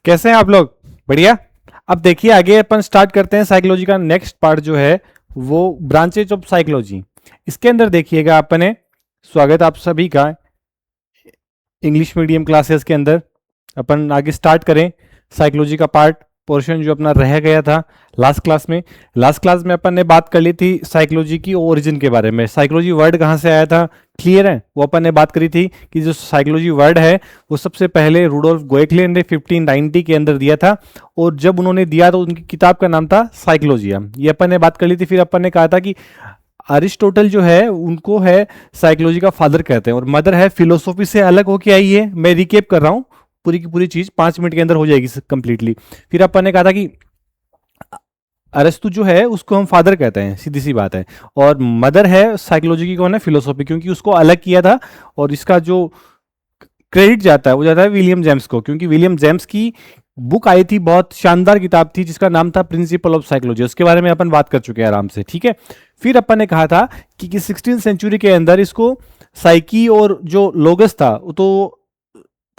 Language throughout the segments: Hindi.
कैसे हैं आप लोग? बढ़िया। अब देखिए आगे अपन स्टार्ट करते हैं साइकोलॉजी का नेक्स्ट पार्ट जो है वो ब्रांचेज ऑफ साइकोलॉजी। इसके अंदर देखिएगा अपने स्वागत आप सभी का इंग्लिश मीडियम क्लासेस के अंदर। अपन आगे स्टार्ट करें साइकोलॉजी का पार्ट पोर्शन जो अपना रह गया था लास्ट क्लास में अपन ने बात कर ली थी साइकोलॉजी की ओरिजिन के बारे में। साइकोलॉजी वर्ड कहाँ से आया था, क्लियर है? वो अपन ने बात करी थी कि जो साइकोलॉजी वर्ड है वो सबसे पहले रुडोल्फ गोएक्ले ने 1590 के अंदर दिया था, और जब उन्होंने दिया तो उनकी किताब का नाम था साइकोलॉजिया। ये अपन ने बात कर ली थी। फिर अपन ने कहा था कि अरिस्टोटल जो है उनको है साइकोलॉजी का फादर कहते हैं, और मदर है फिलोसॉफी से अलग होके आई है। मैं रिकेप कर रहा हूँ, पूरी की पूरी चीज 5 मिनट के अंदर हो जाएगी कंप्लीटली। फिर अपन ने कहा था कि अरस्तु जो है उसको हम फादर कहते हैं, सीधी सी बात है, और मदर है साइकोलॉजी की कौन है, फिलोसॉफी, क्योंकि उसको अलग किया था। और इसका जो क्रेडिट जाता है वो जाता है विलियम जेम्स को, क्योंकि विलियम जेम्स की बुक आई थी, बहुत शानदार किताब थी जिसका नाम था प्रिंसिपल ऑफ साइकोलॉजी। उसके बारे में अपन बात कर चुके हैं आराम से, ठीक है। फिर अपन ने कहा था कि 16th सेंचुरी के अंदर इसको साइकी और जो लोगस था तो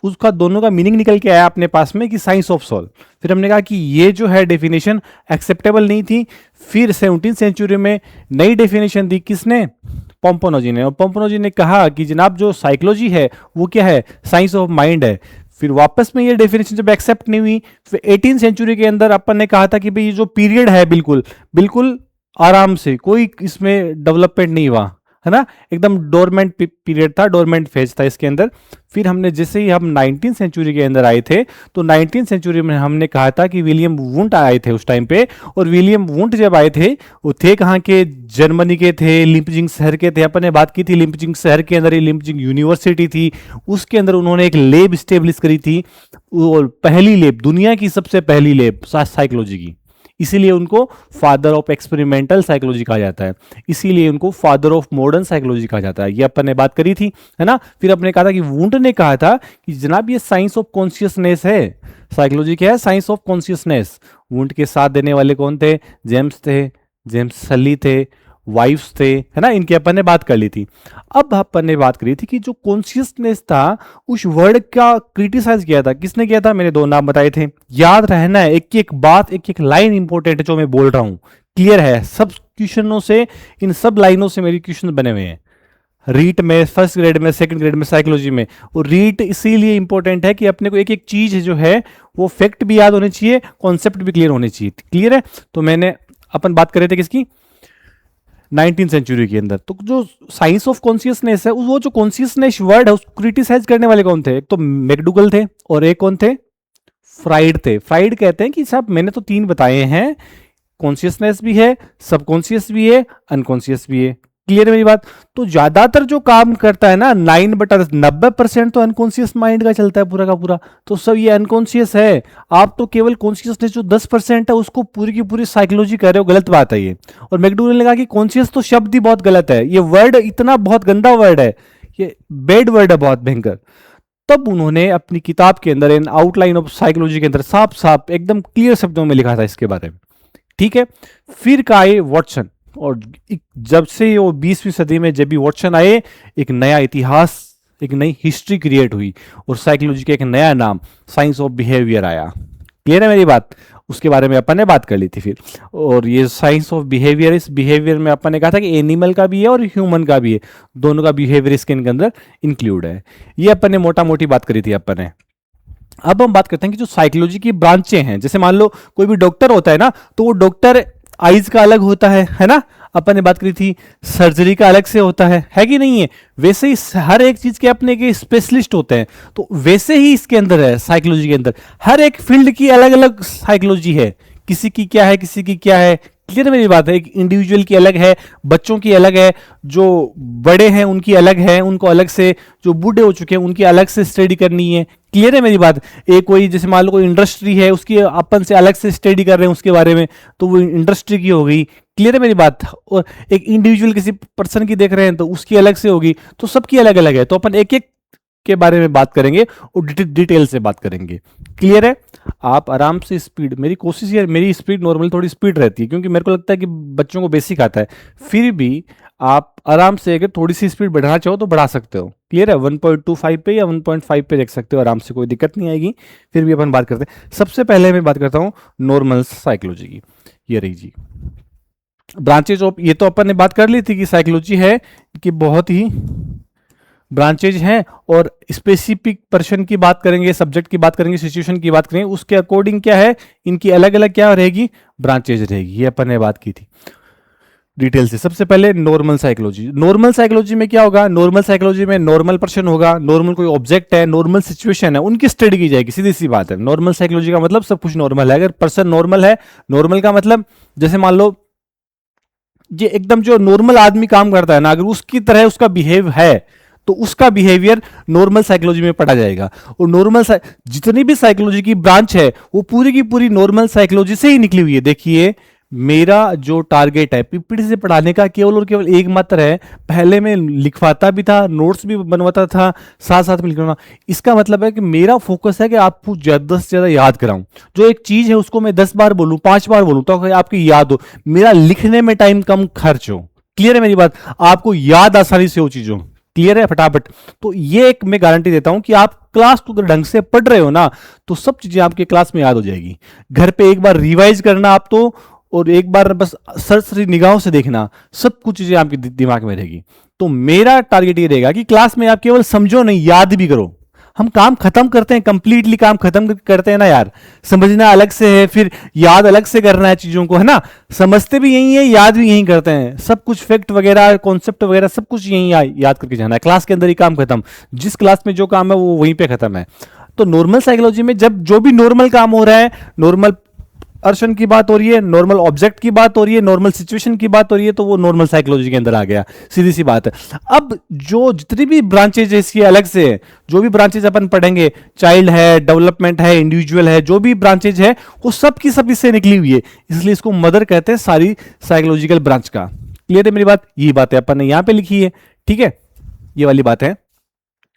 उसका दोनों का मीनिंग निकल के आया अपने पास में कि साइंस ऑफ सोल। फिर हमने कहा कि ये जो है डेफिनेशन एक्सेप्टेबल नहीं थी। फिर 17th सेंचुरी में नई डेफिनेशन दी किसने, पोम्पोनोजी ने। और पोम्पोनोजी ने कहा कि जनाब जो साइकोलॉजी है वो क्या है, साइंस ऑफ माइंड है। फिर वापस में ये डेफिनेशन जब एक्सेप्ट नहीं हुई, फिर 18th सेंचुरी के अंदर अपन ने कहा था कि भाई ये जो पीरियड है बिल्कुल बिल्कुल आराम से, कोई इसमें डेवलपमेंट नहीं हुआ, है ना, एकदम डोरमेंट पीरियड था, डोरमेंट फेज था इसके अंदर। फिर हमने जैसे ही हम 19th सेंचुरी के अंदर आए थे तो 19th सेंचुरी में हमने कहा था कि विलियम वुंट आए थे उस टाइम पे। और विलियम वुंट जब आए थे वो थे कहाँ के, जर्मनी के थे, लिम्पजिंग शहर के थे। अपन ने बात की थी लिम्पजिंग शहर के अंदर ही लिम्पजिंग यूनिवर्सिटी थी, उसके अंदर उन्होंने एक लेब स्टेब्लिश करी थी, और पहली लेब, दुनिया की सबसे पहली लेब साइकोलॉजी की। इसीलिए उनको फादर ऑफ एक्सपेरिमेंटल साइकोलॉजी कहा जाता है, इसीलिए उनको फादर ऑफ मॉडर्न साइकोलॉजी कहा जाता है। ये अपन ने बात करी थी, है ना। फिर अपने कहा था कि वुंट ने कहा था कि जनाब ये साइंस ऑफ कॉन्शियसनेस है। साइकोलॉजी क्या है, साइंस ऑफ कॉन्शियसनेस। वुंट के साथ देने वाले कौन थे, जेम्स थे, जेम्स सली थे, वाइफ्स थे, है ना, इनकी अपन ने बात कर ली थी। अब अपन ने बात करी थी कि जो कॉन्शियसनेस था उस वर्ड का क्रिटिसाइज किया था, किसने किया था, मैंने दो नाम बताए थे। याद रहना है, एक एक बात, एक एक लाइन इंपॉर्टेंट है जो मैं बोल रहा हूं, क्लियर है? सब क्वेश्चनों से, इन सब लाइनों से मेरी क्वेश्चन बने हुए हैं रीट में, फर्स्ट ग्रेड में, सेकंड ग्रेड में, साइकोलॉजी में। और रीट इसीलिए इंपॉर्टेंट है कि अपने को एक एक चीज जो है वो फैक्ट भी याद होने चाहिए, कॉन्सेप्ट भी क्लियर होने चाहिए, क्लियर है? तो मैंने अपन बात कर रहे थे किसकी, 19th सेंचुरी के अंदर। तो जो साइंस ऑफ कॉन्शियसनेस है, वो जो कॉन्शियसनेस वर्ड है उसको क्रिटिसाइज करने वाले कौन थे, एक तो मैकडूगल थे और एक कौन थे, फ्राइड थे। फ्राइड कहते हैं कि साहब मैंने तो 3 बताए हैं, कॉन्शियसनेस भी है, सबकॉन्शियस भी है, अनकॉन्शियस भी है, क्लियर है मेरी बात? तो ज्यादातर जो काम करता है ना 9/90% तो अनकॉन्शियस माइंड का चलता है पूरा का पूरा। तो सब ये अनकॉन्शियस है, आप तो केवल कॉन्शियसनेस जो 10% है उसको पूरी की पूरी साइकोलॉजी कर रहे हो, गलत बात है ये। और मैकडूगल ने कहा कि कॉन्शियस तो शब्द ही बहुत गलत है, ये वर्ड इतना बहुत गंदा वर्ड है, ये बेड वर्ड है, बहुत भयंकर। तब उन्होंने अपनी किताब के अंदर इन आउटलाइन ऑफ साइकोलॉजी के अंदर साफ साफ एकदम क्लियर शब्दों में लिखा था इसके बारे में, ठीक है। फिर का आए वॉटसन, और जब से वो 20वीं सदी में जब भी वॉटसन आए, एक नया इतिहास, एक नई हिस्ट्री क्रिएट हुई, और साइकोलॉजी का एक नया नाम साइंस ऑफ बिहेवियर आया, क्लियर है मेरी बात? उसके बारे में अपन ने बात कर ली थी फिर। और ये साइंस ऑफ बिहेवियर, इस बिहेवियर में अपन ने कहा था कि एनिमल का भी है और ह्यूमन का भी है, दोनों का बिहेवियर इसके अंदर इंक्लूड है। ये अपन ने मोटा मोटी बात करी थी अपन ने। अब हम बात करते हैं कि जो साइकोलॉजी की ब्रांचें हैं, जैसे मान लो कोई भी डॉक्टर होता है ना, तो वो डॉक्टर आईज का अलग होता है ना, अपन ने बात करी थी, सर्जरी का अलग से होता है कि नहीं है? वैसे ही हर एक चीज के अपने के स्पेशलिस्ट होते हैं, तो वैसे ही इसके अंदर है साइकोलॉजी के अंदर हर एक फील्ड की अलग अलग साइकोलॉजी है, किसी की क्या है, किसी की क्या है, क्लियर मेरी बात है? एक इंडिविजुअल की अलग है, बच्चों की अलग है, जो बड़े हैं उनकी अलग है, उनको अलग से, जो बूढ़े हो चुके हैं उनकी अलग से स्टडी करनी है, क्लियर है मेरी बात? एक कोई जैसे मान लो कोई इंडस्ट्री है, उसकी अपन से अलग से स्टडी कर रहे हैं उसके बारे में, तो वो इंडस्ट्री की हो गई, क्लियर है मेरी बात? और एक इंडिविजुअल किसी पर्सन की देख रहे हैं तो उसकी अलग से होगी, तो सबकी अलग अलग है। तो अपन एक एक के बारे में बात करेंगे और डिटेल से बात करेंगे। क्लियर है? आप आराम से स्पीड, मेरी कोशिश है, मेरी स्पीड नॉर्मल थोड़ी स्पीड रहती है क्योंकि मेरे को लगता है कि बच्चों को बेसिक आता है, फिर भी आप आराम से अगर थोड़ी सी स्पीड बढ़ाना चाहो तो बढ़ा सकते हो। क्लियर है? 1.25 पे या 1.5 पे देख सकते हो आराम से, कोई दिक्कत नहीं आएगी। फिर भी अपन बात करते हैं। सबसे पहले मैं बात करता हूँ नॉर्मल साइकोलॉजी की। ये रही जी ब्रांचेज ऑफ, ये तो अपन ने बात कर ली थी कि साइकोलॉजी है कि बहुत ही ब्रांचेज हैं और स्पेसिफिक पर्सन की बात करेंगे, सब्जेक्ट की बात करेंगे, सिचुएशन की बात करेंगे, उसके अकॉर्डिंग क्या है, इनकी अलग अलग क्या रहेगी, ब्रांचेज रहेगी। ये अपन ने बात की थी डिटेल से। सबसे पहले नॉर्मल साइकोलॉजी। नॉर्मल साइकोलॉजी में क्या होगा? नॉर्मल साइकोलॉजी में नॉर्मल पर्सन होगा, नॉर्मल कोई ऑब्जेक्ट है, नॉर्मल सिचुएशन है, उनकी स्टडी की जाएगी। सीधी सी बात है, नॉर्मल साइकोलॉजी का मतलब सब कुछ नॉर्मल है। अगर पर्सन नॉर्मल है, नॉर्मल का मतलब जैसे मान लो ये एकदम जो नॉर्मल आदमी काम करता है ना, अगर उसकी तरह उसका बिहेव है तो उसका बिहेवियर नॉर्मल साइकोलॉजी में पढ़ा जाएगा। और नॉर्मल जितनी भी साइकोलॉजी की ब्रांच है वो पूरी की पूरी नॉर्मल साइकोलॉजी से ही निकली हुई है। देखिए मेरा जो टारगेट है पीपीटी से पढ़ाने का केवल और केवल एक मात्र है। पहले मैं लिखवाता भी था, नोट्स भी बनवाता था, साथ साथ में लिखना। इसका मतलब है कि मेरा फोकस है कि आपको ज्यादा से ज्यादा याद कराऊं। जो एक चीज है उसको मैं 10 बार बोलूं, 5 बार बोलूं तो आपकी याद हो, मेरा लिखने में टाइम कम खर्च हो। क्लियर है मेरी बात? आपको याद आसानी से हो चीजों। क्लियर है? फटाफट। तो ये एक मैं गारंटी देता हूं कि आप क्लास को अगर ढंग से पढ़ रहे हो ना तो सब चीजें आपके क्लास में याद हो जाएगी। घर पे एक बार रिवाइज करना आप तो, और एक बार बस सरसरी निगाहों से देखना, सब कुछ चीजें आपके दिमाग में रहेगी। तो मेरा टारगेट ये रहेगा कि क्लास में आप केवल समझो नहीं, याद भी करो। हम काम खत्म करते हैं, कंप्लीटली काम खत्म करते हैं ना यार। समझना अलग से है, फिर याद अलग से करना है चीजों को, है ना। समझते भी यही है, याद भी यही करते हैं। सब कुछ फैक्ट वगैरह, कॉन्सेप्ट वगैरह सब कुछ यही याद करके जाना है। क्लास के अंदर ही काम खत्म। जिस क्लास में जो काम है वो वहीं पे खत्म है। तो नॉर्मल साइकोलॉजी में जब जो भी नॉर्मल काम हो रहा है, नॉर्मल पर्सन की बात हो रही है, नॉर्मल ऑब्जेक्ट की बात हो रही है, नॉर्मल सिचुएशन की बात हो रही है, तो वो नॉर्मल साइकोलॉजी के अंदर आ गया। सीधी सी बात है। अब जो जितनी भी ब्रांचेज है इसकी अलग से, जो भी ब्रांचेज अपन पढ़ेंगे, चाइल्ड है, डेवलपमेंट है, इंडिविजुअल है, जो भी ब्रांचेज है वो सब की सब इससे निकली हुई है। इसलिए इसको मदर कहते हैं सारी साइकोलॉजिकल ब्रांच का। क्लियर है मेरी बात? यही बात है अपन ने यहां पर लिखी है। ठीक है, ये वाली बात है।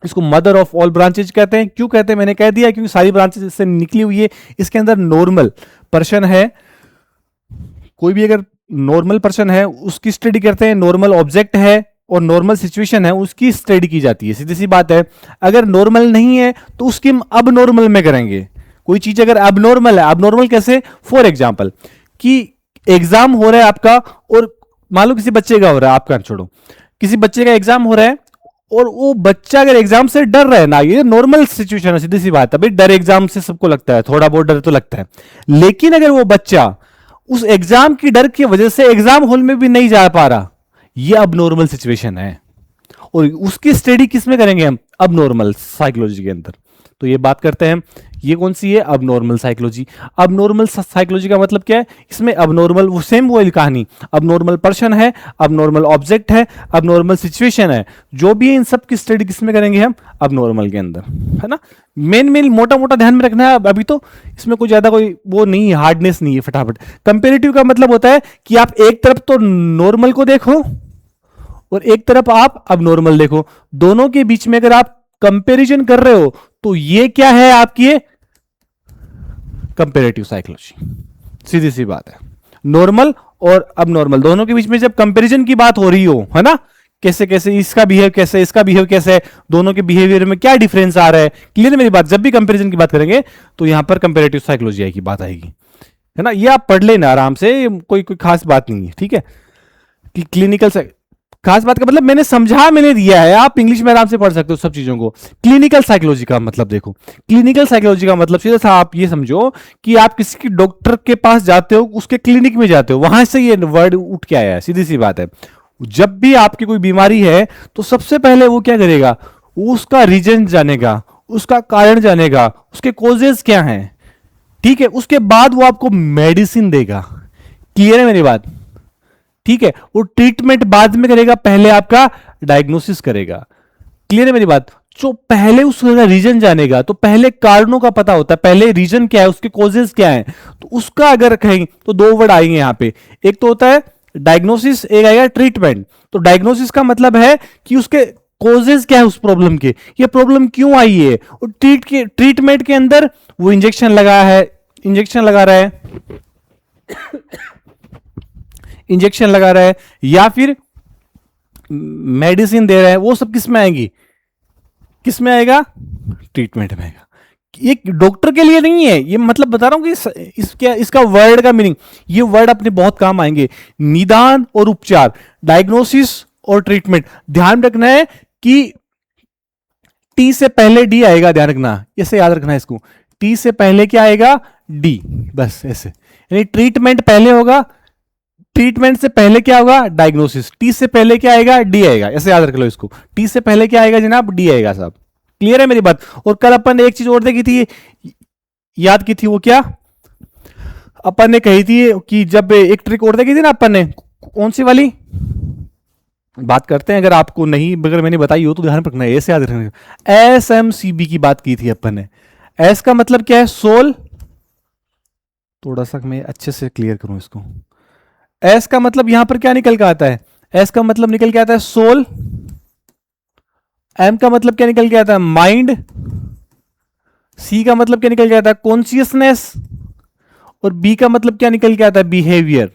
इसको मदर ऑफ ऑल ब्रांचेज कहते हैं। क्यों कहते हैं मैंने कह दिया, क्योंकि सारी ब्रांचेज इससे निकली हुई है। इसके अंदर नॉर्मल पर्सन है, कोई भी अगर नॉर्मल पर्सन है उसकी स्टडी करते हैं, नॉर्मल ऑब्जेक्ट है और नॉर्मल सिचुएशन है उसकी स्टडी की जाती है। सीधी सी बात है। अगर नॉर्मल नहीं है तो उसकी हम अब नॉर्मल में करेंगे। कोई चीज अगर अब नॉर्मल है, अब नॉर्मल कैसे? फॉर एग्जाम्पल कि एग्जाम हो रहा है आपका, और मान लो किसी बच्चे का हो रहा है, आपका छोड़ो, किसी बच्चे का एग्जाम हो रहा है और वो बच्चा अगर एग्जाम से डर रहा है ना, ये नॉर्मल सिचुएशन है। सीधी सी बात है भाई, डर एग्जाम से सबको लगता है, थोड़ा बहुत डर तो लगता है। लेकिन अगर वो बच्चा उस एग्जाम की डर की वजह से एग्जाम हॉल में भी नहीं जा पा रहा, ये अब नॉर्मल सिचुएशन है। और उसकी स्टडी किस में करेंगे हम? अब नॉर्मल साइकोलॉजी के अंदर। तो ये बात करते हैं, ये कौन सी है? अब नॉर्मल साइकोलॉजी। अब नॉर्मल साइकोलॉजी का मतलब क्या है? इसमें अब नॉर्मल वो सेम वही कहानी, अब नॉर्मल पर्सन है, अब नॉर्मल ऑब्जेक्ट है, अब नॉर्मल सिचुएशन है, जो भी है इन सब की स्टडी किस में करेंगे हम? अब नॉर्मल के अंदर, है ना। मेन मोटा मोटा ध्यान में रखना है। अभी तो इसमें कोई ज्यादा कोई वो नहीं है, हार्डनेस नहीं है। फटाफट। कंपेरेटिव का मतलब होता है कि आप एक तरफ तो नॉर्मल को देखो और एक तरफ आप अब नॉर्मल देखो, दोनों के बीच में अगर आप कंपैरिजन कर रहे हो तो ये क्या है आपकी? Comparative psychology. सीधी सी बात है। नॉर्मल और अब नॉर्मल दोनों के बीच में जब कंपैरिजन की बात हो रही हो, है ना, कैसे कैसे इसका बिहेव कैसे, इसका बिहेव कैसे है, दोनों के बिहेवियर में क्या डिफरेंस आ रहा है। क्लियर है मेरी बात? जब भी कंपैरिजन की बात करेंगे तो यहां पर कंपैरेटिव साइकोलॉजी की बात आएगी, है ना। ये आप पढ़ लेना आराम से, कोई खास बात नहीं है। ठीक है, क्लिनिकल खास बात का मतलब मैंने दिया है, आप इंग्लिश में आराम से पढ़ सकते हो सब चीजों को। क्लिनिकल साइकोलॉजी का मतलब देखो, क्लिनिकल साइकोलॉजी का मतलब सीधा सा आप ये समझो कि आप किसी की डॉक्टर के पास जाते हो, उसके क्लिनिक में जाते हो, वहां से ये वर्ड उठ के आया है। सीधी सी बात है। जब भी आपकी कोई बीमारी है तो सबसे पहले वो क्या करेगा? उसका रीजन जानेगा, उसका कारण जानेगा, उसके कॉजेज क्या हैं। ठीक है, उसके बाद वो आपको मेडिसिन देगा। क्लियर है मेरी बात? ठीक है, वो ट्रीटमेंट बाद में करेगा, पहले आपका डायग्नोसिस करेगा। क्लियर है मेरी बात? जो पहले उसका रीजन जानेगा, तो पहले कारणों का पता होता है, पहले रीजन क्या है, उसके कॉजेज क्या है। तो उसका अगर कहेंगे तो दो वर्ड आएंगे यहां पे, एक तो होता है डायग्नोसिस, एक आएगा ट्रीटमेंट। तो डायग्नोसिस का मतलब है कि उसके कॉजेज क्या है उस प्रॉब्लम के, ये प्रॉब्लम क्यों आई है, और ट्रीटमेंट के अंदर वो इंजेक्शन लगा है, इंजेक्शन लगा रहा है, इंजेक्शन लगा रहा है या फिर मेडिसिन दे रहा है, वो सब किस में आएंगी, किस में आएगा, ट्रीटमेंट में आएगा। ये डॉक्टर के लिए नहीं है, ये मतलब बता रहा हूं कि इसका वर्ड का मीनिंग, ये वर्ड अपने बहुत काम आएंगे। निदान और उपचार, डायग्नोसिस और ट्रीटमेंट। ध्यान रखना है कि टी से पहले डी आएगा, ध्यान रखना, ऐसे याद रखना है इसको, टी से पहले क्या आएगा, डी, बस ऐसे, यानी ट्रीटमेंट पहले होगा, ट्रीटमेंट से पहले क्या होगा, डायग्नोसिस, टी से पहले क्या आएगा, डी आएगा, ऐसे याद रख लो इसको, टी से पहले क्या आएगा जनाब, डी आएगा साहब। क्लियर है मेरी बात। और कल अपन ने एक चीज और देखी थी, याद की थी, वो क्या अपन ने कही थी कि जब एक ट्रिक और देखी थी ना अपन ने, कौन सी वाली बात करते हैं, अगर आपको नहीं, अगर मैंने बताई हो तो ध्यान रखना है, ऐसे याद रखना, एसएमसीबी की बात की थी अपन ने। एस का मतलब क्या है, सोल, थोड़ा सा मैं अच्छे से क्लियर करूं इसको, एस का मतलब यहां पर क्या निकल के आता है, एस का मतलब निकल के आता है सोल, एम का मतलब क्या निकल के आता है, माइंड, सी का मतलब क्या निकल के आता है, कॉन्शियसनेस, और बी का मतलब क्या निकल के आता है, बिहेवियर।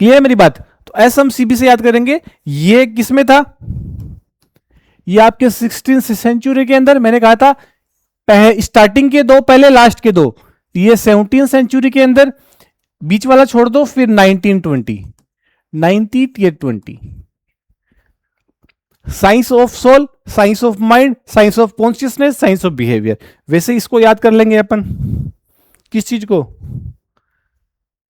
क्लियर मेरी बात। तो एस हम सीबी से याद करेंगे, ये किसमें था, ये आपके 16th सेंचुरी के अंदर, मैंने कहा था स्टार्टिंग के दो, पहले लास्ट के दो, ये 17th सेंचुरी के अंदर, बीच वाला छोड़ दो, फिर 1920, 1920, science of soul, science of mind, science of consciousness, science of behaviour. वैसे इसको याद कर लेंगे अपन, किस चीज को,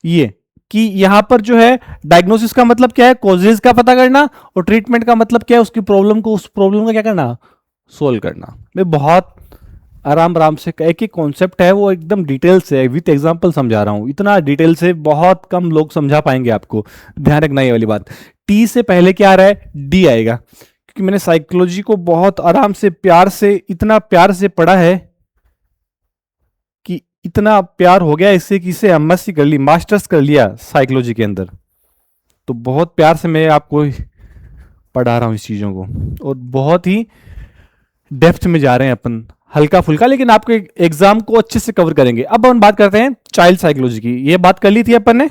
ये कि यहां पर जो है डायग्नोसिस का मतलब क्या है, कॉजेज का पता करना, और ट्रीटमेंट का मतलब क्या है, उसकी प्रॉब्लम को, उस प्रॉब्लम का क्या करना, सोल्व करना। मैं बहुत आराम आराम से, एक एक कॉन्सेप्ट है वो एकदम डिटेल से विथ एग्जांपल समझा रहा हूं, इतना डिटेल से बहुत कम लोग समझा पाएंगे आपको, ध्यान रखना ये वाली बात। टी से पहले क्या आ रहा है, डी आएगा, क्योंकि मैंने साइकोलॉजी को बहुत आराम से, प्यार से, इतना प्यार से पढ़ा है कि इतना प्यार हो गया इससे कि इसे एमएससी कर ली, मास्टर्स कर लिया साइकोलॉजी के अंदर, तो बहुत प्यार से मैं आपको पढ़ा रहा हूं इस चीजों को, और बहुत ही डेप्थ में जा रहे हैं अपन, हल्का फुल्का, लेकिन आपके एग्जाम को अच्छे से कवर करेंगे। अब हम बात करते हैं चाइल्ड साइकोलॉजी की, ये बात कर ली थी अपन ने,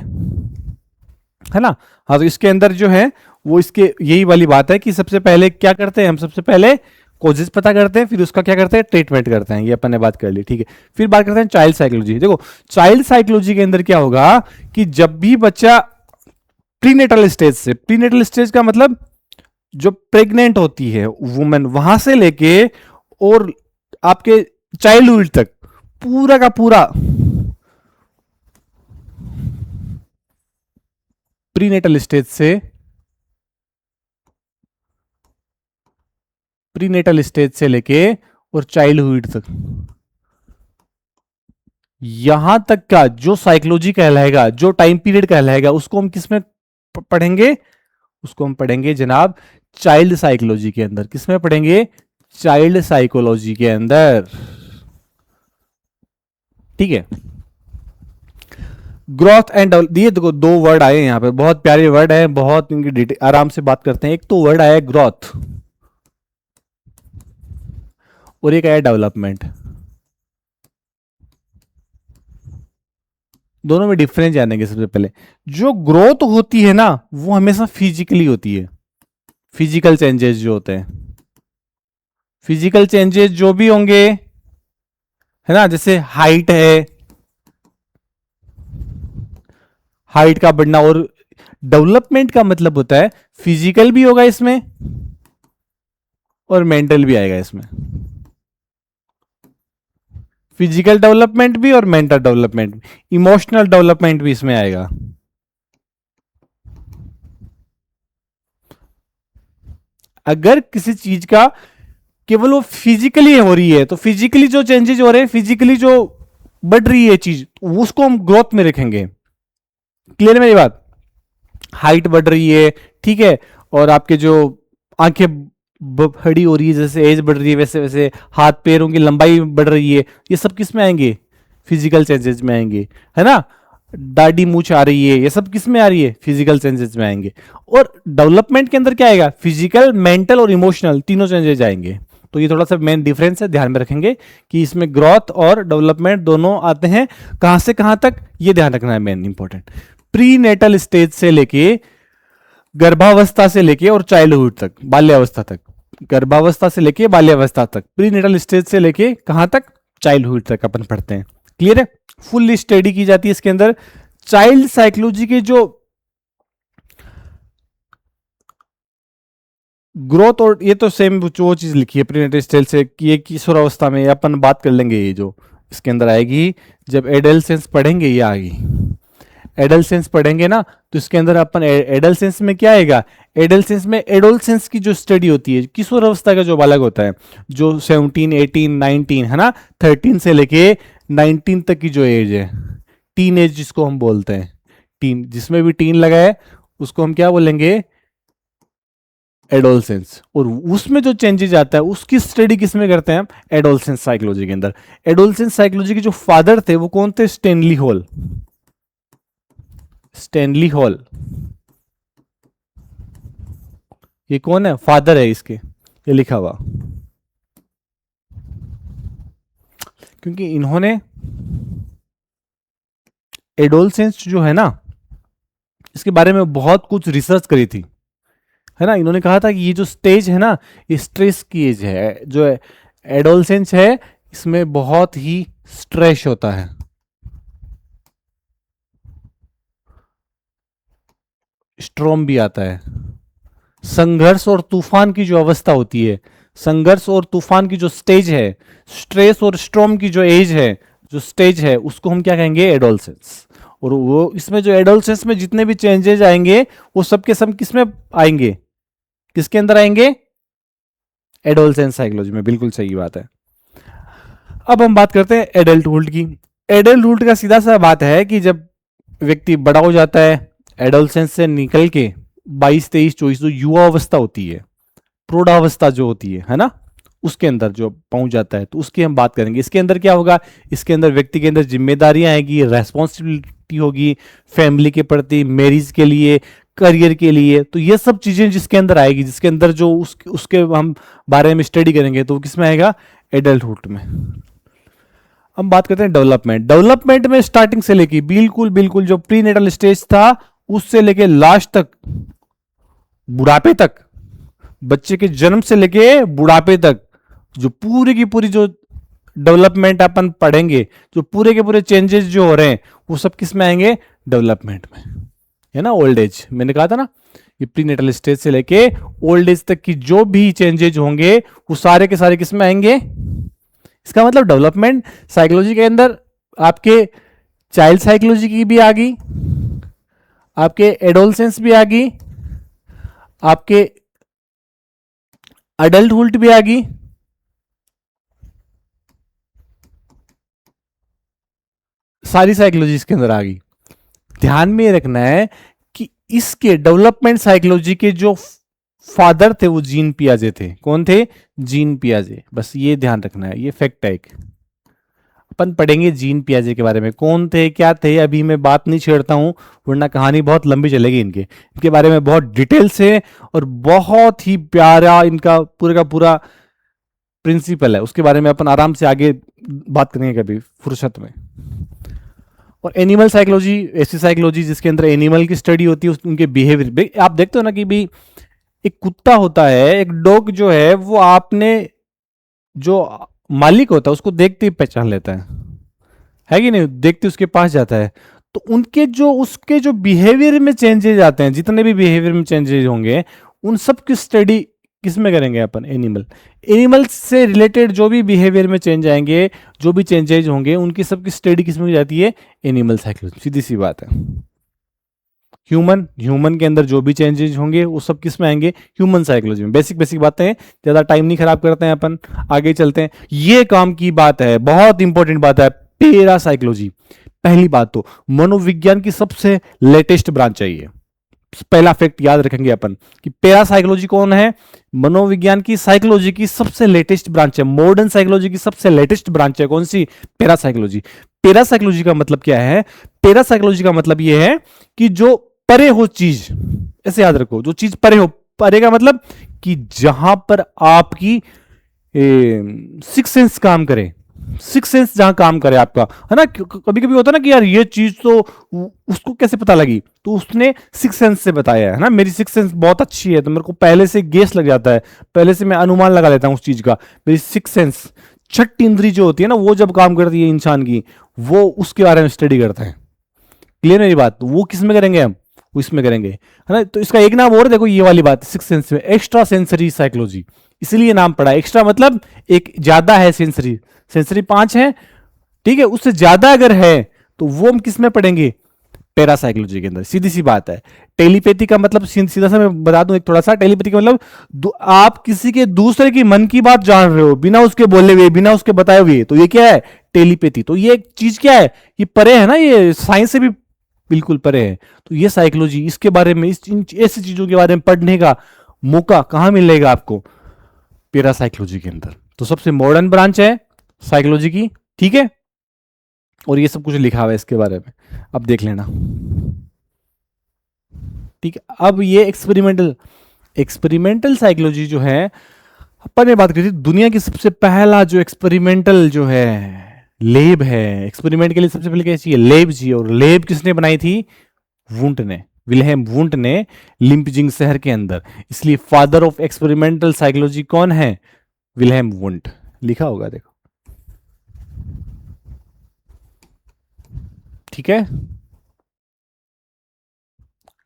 है ना। हाँ, तो इसके अंदर जो है वो इसके यही वाली बात है कि सबसे पहले क्या करते हैं हम, सबसे पहले कॉजेज पता करते हैं, फिर उसका क्या करते हैं, ट्रीटमेंट करते हैं, ये अपन ने बात कर ली, ठीक है। फिर बात करते हैं चाइल्ड साइकोलॉजी। देखो चाइल्ड साइकोलॉजी के अंदर क्या होगा कि जब भी बच्चा प्रीनेटल स्टेज से, प्रीनेटल स्टेज का मतलब जो प्रेग्नेंट होती है वुमेन, वहां से लेके और आपके चाइल्डहुड तक, पूरा का पूरा प्रीनेटल स्टेज से, प्रीनेटल स्टेज से लेके और चाइल्डहुड तक, यहां तक का जो साइकोलॉजी कहलाएगा, जो टाइम पीरियड कहलाएगा, उसको हम किसमें पढ़ेंगे, उसको हम पढ़ेंगे जनाब चाइल्ड साइकोलॉजी के अंदर। किसमें पढ़ेंगे, चाइल्ड साइकोलॉजी के अंदर, ठीक है। ग्रोथ एंड ये देखो दो वर्ड आए यहां पे, बहुत प्यारे वर्ड है, बहुत इनकी डिटेल आराम से बात करते हैं। एक तो वर्ड आया ग्रोथ, और एक आया डेवलपमेंट। दोनों में डिफरेंस जानेंगे। सबसे पहले जो ग्रोथ होती है ना, वो हमेशा फिजिकली होती है, फिजिकल चेंजेस जो होते हैं, फिजिकल चेंजेस जो भी होंगे, है ना, जैसे हाइट है, हाइट का बढ़ना, और डेवलपमेंट का मतलब होता है फिजिकल भी होगा इसमें और मेंटल भी आएगा इसमें, फिजिकल डेवलपमेंट भी और मेंटल डेवलपमेंट, इमोशनल डेवलपमेंट भी इसमें आएगा। अगर किसी चीज का केवल वो फिजिकली हो रही है, तो फिजिकली जो चेंजेस हो रहे हैं, फिजिकली जो बढ़ रही है चीज, उसको हम ग्रोथ में रखेंगे। क्लियर है मेरी बात। हाइट बढ़ रही है, ठीक है, और आपके जो आंखें बड़ी हो रही है, जैसे एज बढ़ रही है, वैसे वैसे हाथ पैरों की लंबाई बढ़ रही है, ये सब किस में आएंगे, फिजिकल चेंजेस में आएंगे, है ना। दाढ़ी मूछ आ रही है, ये सब किस में आ रही है? फिजिकल चेंजेस में आएंगे। और डेवलपमेंट के अंदर क्या आएगा? फिजिकल, मेंटल और इमोशनल तीनों चेंजेस आएंगे। तो ये थोड़ा सा मेन डिफरेंस है, ध्यान में रखेंगे कि इसमें ग्रोथ और डेवलपमेंट दोनों आते हैं। कहां से कहां तक, ये ध्यान रखना है, main important. Prenatal stage से लेके, गर्भावस्था से लेके और चाइल्डहुड तक, बाल्यावस्था तक, गर्भावस्था से लेके बाल्यावस्था तक, प्री नेटल स्टेज से लेके कहां तक? चाइल्डहुड तक अपन पढ़ते हैं। क्लियर है? फुल स्टडी की जाती है इसके अंदर। चाइल्ड साइकोलॉजी के जो ग्रोथ, और ये तो सेम जो चीज लिखी है प्रीनेटल स्टेज से कि ये किशोर अवस्था में, अपन बात कर लेंगे, ये जो इसके अंदर आएगी जब एडल्सेंस पढ़ेंगे, ये आएगी। एडल्सेंस पढ़ेंगे ना, तो इसके अंदर अपन एडल्सेंस में क्या आएगा? एडल्सेंस में एडोलसेंस की जो स्टडी होती है, किशोर अवस्था का जो बालक होता है, जो 17, 18, 19 है ना, 13 से लेके 19 तक की जो एज है, टीन एज जिसको हम बोलते हैं, टीन, जिसमें भी टीन लगा है उसको हम क्या बोलेंगे? एडोलसेंस। और उसमें जो चेंजेस आता है उसकी स्टडी किस में करते हैं हम? एडोलसेंस साइकोलॉजी के अंदर। एडोलसेंस साइकोलॉजी के जो फादर थे वो कौन थे? Stanley hall. स्टैनली हॉल, ये कौन है? फादर है इसके, ये लिखा हुआ, क्योंकि इन्होंने एडोलसेंस जो है ना, इसके बारे में बहुत कुछ रिसर्च करी थी, है ना। इन्होंने कहा था कि ये जो स्टेज है ना, ये स्ट्रेस की एज है। जो एडोलसेंस है इसमें बहुत ही स्ट्रेस होता है, स्ट्रॉम भी आता है, संघर्ष और तूफान की जो अवस्था होती है, संघर्ष और तूफान की जो स्टेज है, स्ट्रेस और स्ट्रॉम की जो एज है, जो स्टेज है, उसको हम क्या कहेंगे? एडोलसेंस। और वो इसमें जो एडोलसेंस में जितने भी चेंजेस आएंगे वो सब के सब किस में आएंगे? किसके अंदर आएंगे? एडोलसेंस साइकोलॉजी में। बिल्कुल सही बात है। अब हम बात करते हैं एडल्टहुड की। एडल्टहुड का सीधा सा बात है कि जब व्यक्ति बड़ा हो जाता है, एडोलसेंस से निकल के 22, 23, 24 जो युवा अवस्था होती है, प्रौढ़ावस्था जो होती है ना, उसके अंदर जो पहुंच जाता है, तो उसकी हम बात करेंगे। इसके अंदर क्या होगा? इसके अंदर व्यक्ति के अंदर जिम्मेदारियां आएगी, रेस्पॉन्सिबिलिटी होगी फैमिली के प्रति, मैरिज के लिए, करियर के लिए। तो ये सब चीजें जिसके अंदर आएगी, जिसके अंदर जो उसके हम बारे में स्टडी करेंगे, तो किस में आएगा? एडल्टहुड में। हम बात करते हैं डेवलपमेंट। डेवलपमेंट में स्टार्टिंग से लेके बिल्कुल बिल्कुल जो प्री नेटल स्टेज था उससे लेके लास्ट तक, बुढ़ापे तक, बच्चे के जन्म से लेके बुढ़ापे तक, जो पूरी की पूरी जो डेवलपमेंट अपन पढ़ेंगे, जो पूरे के पूरे चेंजेस जो हो रहे हैं, वो सब किस में आएंगे? डेवलपमेंट में, है ना। ओल्ड एज, मैंने कहा था ना, ये प्री नेटल स्टेज से लेके ओल्ड एज तक की जो भी चेंजेस होंगे वो सारे के सारे किस में आएंगे? इसका मतलब डेवलपमेंट साइकोलॉजी के अंदर आपके चाइल्ड साइकोलॉजी की भी आ गई, आपके एडोलसेंस भी आ गई, आपके अडल्टहुड भी आ गई, सारी साइकोलॉजी इसके अंदर आ गई। ध्यान में रखना है कि इसके डेवलपमेंट साइकोलॉजी के जो फादर थे वो जीन पियाजे थे। कौन थे? जीन पियाजे। बस ये ध्यान रखना है, ये फैक्ट है एक। अपन पढ़ेंगे जीन पियाजे के बारे में, कौन थे, क्या थे। अभी मैं बात नहीं छेड़ता हूं, वरना कहानी बहुत लंबी चलेगी। इनके बारे में बहुत डिटेल से और बहुत ही प्यारा इनका पूरे का पूरा प्रिंसिपल है, उसके बारे में अपन आराम से आगे बात करेंगे कभी फुर्सत में। और एनिमल साइकोलॉजी, ऐसी साइकोलॉजी जिसके अंदर एनिमल की स्टडी होती है, उनके बिहेवियर। आप देखते हो ना कि भी एक कुत्ता होता है, एक डॉग जो है, वो आपने जो मालिक होता है उसको देखते ही पहचान लेता है कि नहीं? देखते उसके पास जाता है। तो उनके जो उसके जो बिहेवियर में चेंजेस आते हैं, जितने भी बिहेवियर में चेंजेस होंगे, उन सब की स्टडी किस में करेंगे अपन? एनिमल। एनिमल से रिलेटेड जो भी बिहेवियर में चेंज आएंगे, जो भी चेंजेस होंगे, उनकी सबकी स्टडी किस में जाती है? Animal psychology. सीधी सी बात है। ह्यूमन के अंदर जो भी चेंजेस होंगे वो सब किस में आएंगे? ह्यूमन साइकोलॉजी में। बेसिक बेसिक बातें हैं, ज्यादा टाइम नहीं खराब करते हैं अपन, आगे चलते हैं। ये काम की बात है, बहुत इंपॉर्टेंट बात है, पैरा साइकोलॉजी। पहली बात तो मनोविज्ञान की सबसे लेटेस्ट ब्रांच है ये। पहला फैक्ट याद रखेंगे अपन कि पैरासाइकोलॉजी कौन है, मनोविज्ञान की साइकोलॉजी की सबसे लेटेस्ट ब्रांच है, मॉडर्न साइकोलॉजी की सबसे लेटेस्ट ब्रांच है। कौन सी? पैरासाइकोलॉजी। पैरासाइकोलॉजी का मतलब क्या है? पैरासाइकोलॉजी का मतलब यह है कि जो परे हो चीज, ऐसे याद रखो, जो चीज परे हो, परे का मतलब कि जहां पर आपकी सिक्स सेंस काम करे, सिक्स सेंस जहां काम करे आपका, है ना। कभी कभी होता है ना कि यार ये चीज तो उसको कैसे पता लगी, तो उसने सिक्स सेंस से बताया है ना, मेरी सिक्स सेंस बहुत अच्छी है तो मेरे को पहले से गेस लग जाता है, पहले से मैं अनुमान लगा लेता हूं उस चीज का। मेरी सिक्स सेंस, छठी इंद्री जो होती है ना, वो जब काम करती है इंसान की, वो उसके बारे में स्टडी करता है। क्लियर मेरी बात? वो किस में करेंगे हम? इसमें करेंगे, है ना। तो इसका एक नाम और देखो, ये वाली बात सिक्स सेंस में, एक्स्ट्रा सेंसरी साइकोलॉजी, इसलिए नाम पड़ा एक्स्ट्रा, मतलब एक ज्यादा है सेंसरी, सेंसरी 5 है, ठीक है, उससे ज्यादा अगर है तो वो हम किस में पढ़ेंगे? पैरासाइकोलॉजी के अंदर। सीधी सी बात है। टेलीपैथी का मतलब सीधा सा मैं बता दूं एक थोड़ा सा, टेलीपैथी का मतलब आप किसी के दूसरे की मन की बात जान रहे हो बिना उसके बोले हुए, बिना उसके बताए हुए, तो ये क्या है? टेलीपैथी। तो ये एक चीज क्या है? ये परे है ना, ये साइंस से भी बिल्कुल परे है। तो ये साइकोलॉजी, इसके बारे में, ऐसी चीजों के बारे में पढ़ने का मौका कहां मिलेगा आपको? पैरासाइकोलॉजी के अंदर। तो सबसे मॉडर्न ब्रांच है साइकोलॉजी की, ठीक है, और ये सब कुछ लिखा हुआ है इसके बारे में, अब देख लेना, ठीक है। अब ये एक्सपेरिमेंटल साइकोलॉजी जो है, अपन ने बात करी थी, दुनिया की सबसे पहला जो एक्सपेरिमेंटल जो है लेब है, एक्सपेरिमेंट के लिए सबसे पहले क्या चाहिए? लेब चाहिए। और लेब किसने बनाई थी? वुंट ने, विल्हेम वुंट ने, लिम्पजिंग शहर के अंदर। इसलिए फादर ऑफ एक्सपेरिमेंटल साइकोलॉजी कौन है? Wilhelm Wundt. लिखा होगा देखो, ठीक है।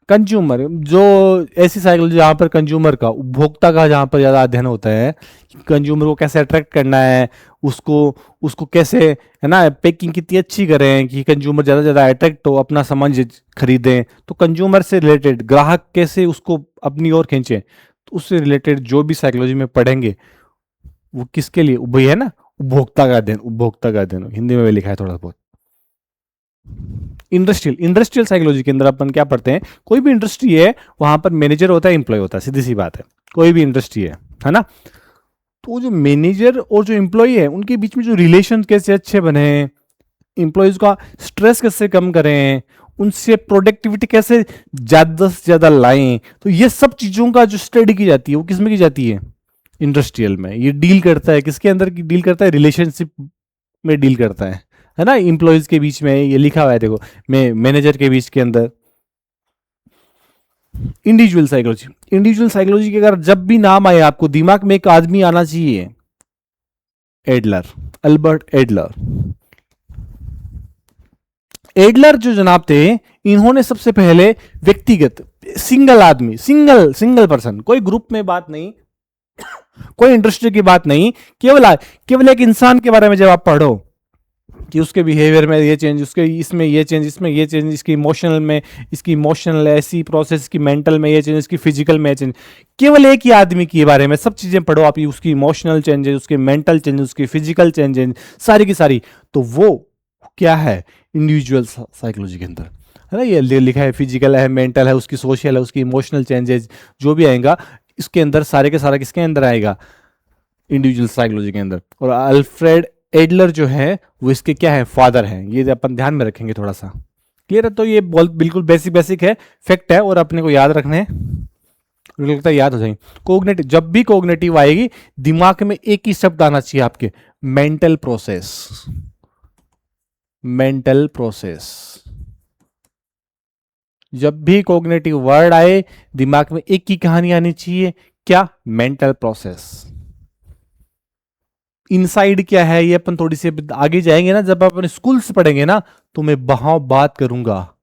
कंज्यूमर, जो ऐसी साइकोलॉजी जहां पर कंज्यूमर का, उपभोक्ता का जहां पर ज्यादा अध्ययन होता है, कंज्यूमर को कैसे अट्रैक्ट करना है, उसको उसको कैसे, है ना, पैकिंग कितनी अच्छी करें कि कंज्यूमर ज्यादा ज्यादा अट्रैक्ट हो, अपना सामान खरीदें। तो कंज्यूमर से रिलेटेड, ग्राहक कैसे उसको अपनी ओर खींचे, तो उससे रिलेटेड जो भी साइकोलॉजी में पढ़ेंगे वो किसके लिए? वही है ना, उपभोक्ता का अध्ययन, उपभोक्ता का अध्ययन, हिंदी में भी लिखा है थोड़ा बहुत। इंडस्ट्रियल साइकोलॉजी के अंदर अपन क्या पढ़ते हैं? कोई भी इंडस्ट्री है वहां पर मैनेजर होता है, एम्प्लॉय होता है, सीधी सी बात है। कोई भी इंडस्ट्री है ना। तो जो मैनेजर और जो एम्प्लॉय है उनके बीच में जो रिलेशन कैसे अच्छे बने, एम्प्लॉयज का स्ट्रेस कैसे कम करें, उनसे प्रोडक्टिविटी कैसे ज्यादा से ज्यादा लाएं, तो ये सब चीजों का जो स्टडी की जाती है वो किसमें की जाती है? इंडस्ट्रियल में। ये डील करता है किसके अंदर की डील करता है? रिलेशनशिप में डील करता है ना, इंप्लॉयज के बीच में। ये लिखा हुआ है देखो, मैनेजर के बीच के अंदर। इंडिविजुअल साइकोलॉजी, इंडिविजुअल साइकोलॉजी के अगर जब भी नाम आए आपको दिमाग में एक आदमी आना चाहिए, एडलर, अल्बर्ट एडलर। एडलर जो जनाब थे, इन्होंने सबसे पहले व्यक्तिगत, सिंगल आदमी, सिंगल पर्सन, कोई ग्रुप में बात नहीं, कोई इंडस्ट्री की बात नहीं, केवल एक इंसान के बारे में जब आप पढ़ो कि उसके बिहेवियर में ये चेंज, उसके इसमें ये चेंज, इसमें ये चेंज, इसकी इमोशनल में, इसकी इमोशनल ऐसी प्रोसेस, की मेंटल में ये चेंज, इसकी फिजिकल में चेंज, केवल एक ही आदमी के बारे में सब चीजें पढ़ो आप, उसकी इमोशनल चेंजेस, उसके मेंटल चेंजेस, उसकी फिजिकल चेंजेस, सारी की सारी, तो वो क्या है? इंडिविजुअल साइकोलॉजी के अंदर, है ना। ये लिखा है, फिजिकल है, मेंटल है, उसकी सोशल है, उसकी इमोशनल चेंजेस जो भी आएगा इसके अंदर, सारे के सारा किसके अंदर आएगा? इंडिविजुअल साइकोलॉजी के अंदर। और अल्फ्रेड एडलर जो है वो इसके क्या है? फादर है। ये अपन ध्यान में रखेंगे थोड़ा सा, क्लियर है। तो ये बिल्कुल बेसिक है, फैक्ट है, और अपने को याद रखने मुझे लगता है याद हो जाएंगे। कोग्नेटिव, जब भी कोग्नेटिव आएगी दिमाग में एक ही शब्द आना चाहिए आपके, मेंटल प्रोसेस, मेंटल प्रोसेस। जब भी कोग्नेटिव वर्ड आए दिमाग में एक ही कहानी आनी चाहिए, क्या? Mental process. इनसाइड क्या है ये अपन थोड़ी सी आगे जाएंगे ना, जब अपन स्कूल से पढ़ेंगे ना, तो मैं वहां बात करूंगा।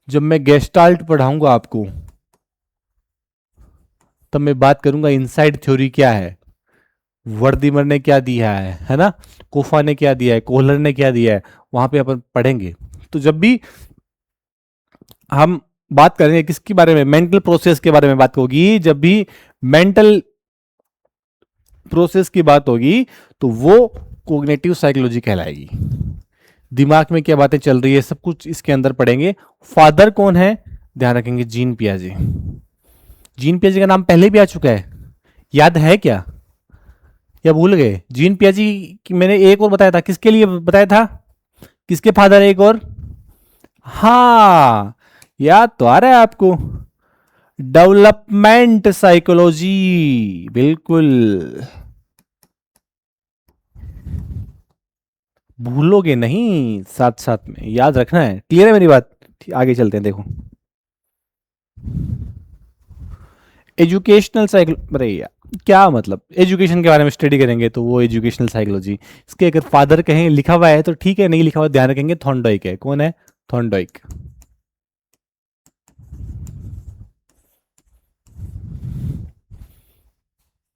जब मैं गेस्टाल्ट पढ़ाऊंगा आपको तब मैं बात करूंगा इनसाइड थ्योरी क्या है, वर्दीमर ने क्या दिया है ना, कोफा ने क्या दिया है, कोहलर ने क्या दिया है, वहां पे अपन पढ़ेंगे। तो जब भी हम बात करेंगे किसके बारे में? मेंटल प्रोसेस के बारे में बात होगी। जब भी मेंटल प्रोसेस की बात होगी तो वो कोग्निटिव साइकोलॉजी कहलाएगी। दिमाग में क्या बातें चल रही है सब कुछ इसके अंदर पढ़ेंगे। फादर कौन है? ध्यान रखेंगे जीन पियाजे। जीन पियाजे का नाम पहले भी आ चुका है, याद है क्या या भूल गए? जीन पियाजे की मैंने एक और बताया था, किसके लिए बताया था, किसके फादर है एक और? हाँ, याद तो आ रहा है आपको, डेवलपमेंट साइकोलॉजी, बिल्कुल। भूलोगे नहीं, साथ साथ में याद रखना है। क्लियर है मेरी बात? आगे चलते हैं, देखो एजुकेशनल साइको, अरे यार क्या मतलब, एजुकेशन के बारे में स्टडी करेंगे तो वो एजुकेशनल साइकोलॉजी। इसके अगर फादर कहें लिखा हुआ है तो ठीक है, नहीं लिखा हुआ ध्यान रखेंगे थॉर्नडाइक है। कौन है? थॉर्नडाइक।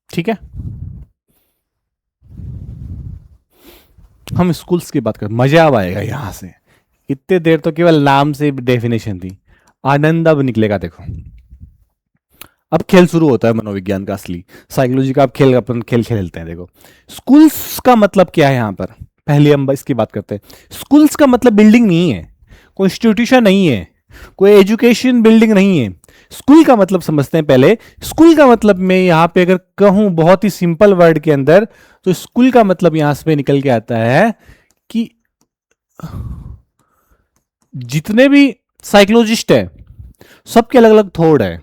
ठीक है, हम स्कूल्स की बात करें, मजा अब आएगा यहां से। इतने देर तो केवल नाम से डेफिनेशन थी, आनंद अब निकलेगा। देखो अब खेल शुरू होता है मनोविज्ञान का असली, साइकोलॉजी का। अब खेल, अपन खेल खेलते हैं। देखो स्कूल्स का मतलब क्या है यहां पर, पहले हम इसकी बात करते हैं। स्कूल्स का मतलब बिल्डिंग नहीं है, कोई इंस्टीट्यूशन नहीं है, कोई एजुकेशन बिल्डिंग नहीं है। स्कूल का मतलब समझते हैं पहले। स्कूल का मतलब मैं यहां पे अगर कहूं बहुत ही सिंपल वर्ड के अंदर, तो स्कूल का मतलब यहां से निकल के आता है कि जितने भी साइकोलॉजिस्ट है सबके अलग अलग थॉट है,